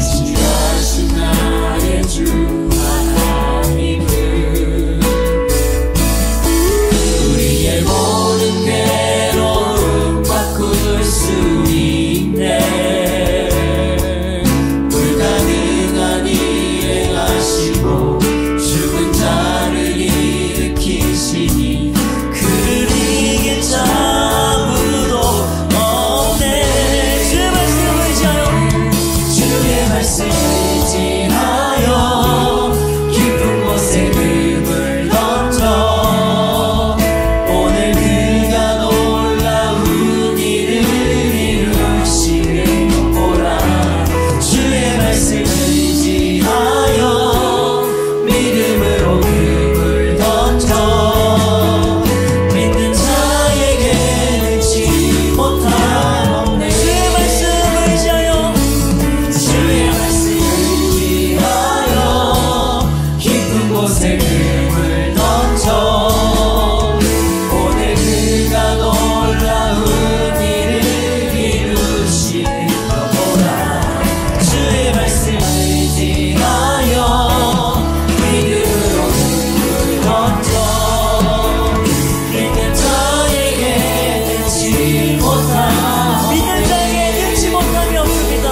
신실하신 나의 주 하나님은 우리의 모든 괴로움 바꿀 수 있네. 불가능한 일 행하시고 죽은 자를 일으키시니 그를 이길 자 아무도 없네. 주의 말씀을 의지하여 주의 말씀 의지하여 깊은 곳에 금을 던져 오늘 그가 놀라운 일을 이루시는 것 보라. 주의 말씀 의지하여 믿음으로 금을 던져 믿는 자에게 능치 못하옵네. 주의 말씀을 의지하여 주의 말씀 의지하여 깊은 곳에 금을 던져 오늘 그가 놀라운 일을 이루시는 것 보라. 주의 말씀 의지하여 믿음으로 금을 던져 믿는 자에게 능치 못하옵네. 믿는 자에게 능치 못함이 없습니다.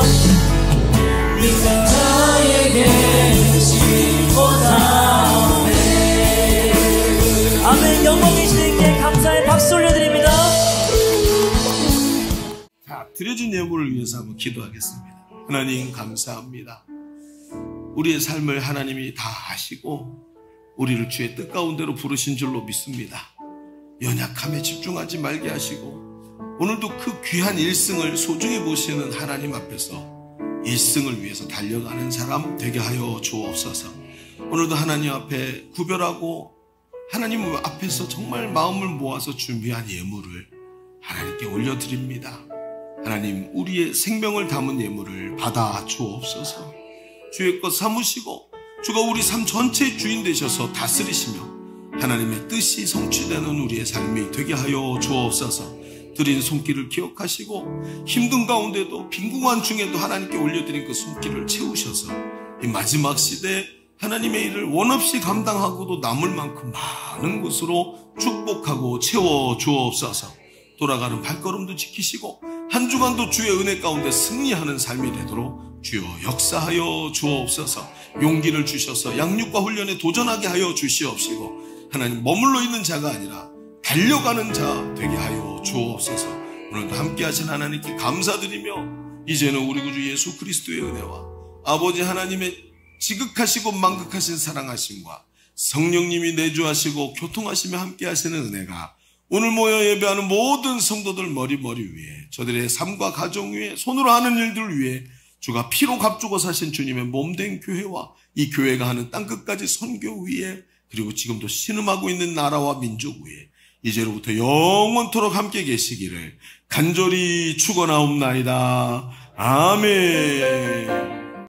믿는 자에게 능치 못하옵네. 아멘. 영광이신 이께 감사의 박수 올려드립니다. 자, 드려진 예물을 위해서 한번 기도하겠습니다. 하나님 감사합니다. 우리의 삶을 하나님이 다 아시고 우리를 주의 뜻 가운데로 부르신 줄로 믿습니다. 연약함에 집중하지 말게 하시고 오늘도 그 귀한 일승을 소중히 보시는 하나님 앞에서 일승을 위해서 달려가는 사람 되게 하여 주옵소서. 오늘도 하나님 앞에 구별하고 하나님 앞에서 정말 마음을 모아서 준비한 예물을 하나님께 올려드립니다. 하나님, 우리의 생명을 담은 예물을 받아 주옵소서. 주의 것 삼으시고 주가 우리 삶 전체의 주인 되셔서 다스리시며 하나님의 뜻이 성취되는 우리의 삶이 되게 하여 주옵소서. 드린 손길을 기억하시고 힘든 가운데도 빈궁한 중에도 하나님께 올려드린 그 손길을 채우셔서 이 마지막 시대에 하나님의 일을 원없이 감당하고도 남을 만큼 많은 것으로 축복하고 채워 주옵소서. 돌아가는 발걸음도 지키시고 한 주간도 주의 은혜 가운데 승리하는 삶이 되도록 주여 역사하여 주옵소서. 용기를 주셔서 양육과 훈련에 도전하게 하여 주시옵시고 하나님, 머물러 있는 자가 아니라 달려가는 자 되게 하여 주옵소서. 오늘도 함께 하신 하나님께 감사드리며 이제는 우리 구주 예수 그리스도의 은혜와 아버지 하나님의 지극하시고 만극하신 사랑하심과 성령님이 내주하시고 교통하시며 함께 하시는 은혜가 오늘 모여 예배하는 모든 성도들 머리 위에, 저들의 삶과 가정 위에, 손으로 하는 일들 위에 주가 피로 값주고 사신 주님의 몸된 교회와 이 교회가 하는 땅끝까지 선교 위에, 그리고 지금도 신음하고 있는 나라와 민족 위에 이제로부터 영원토록 함께 계시기를 간절히 축원하옵나이다. 아멘.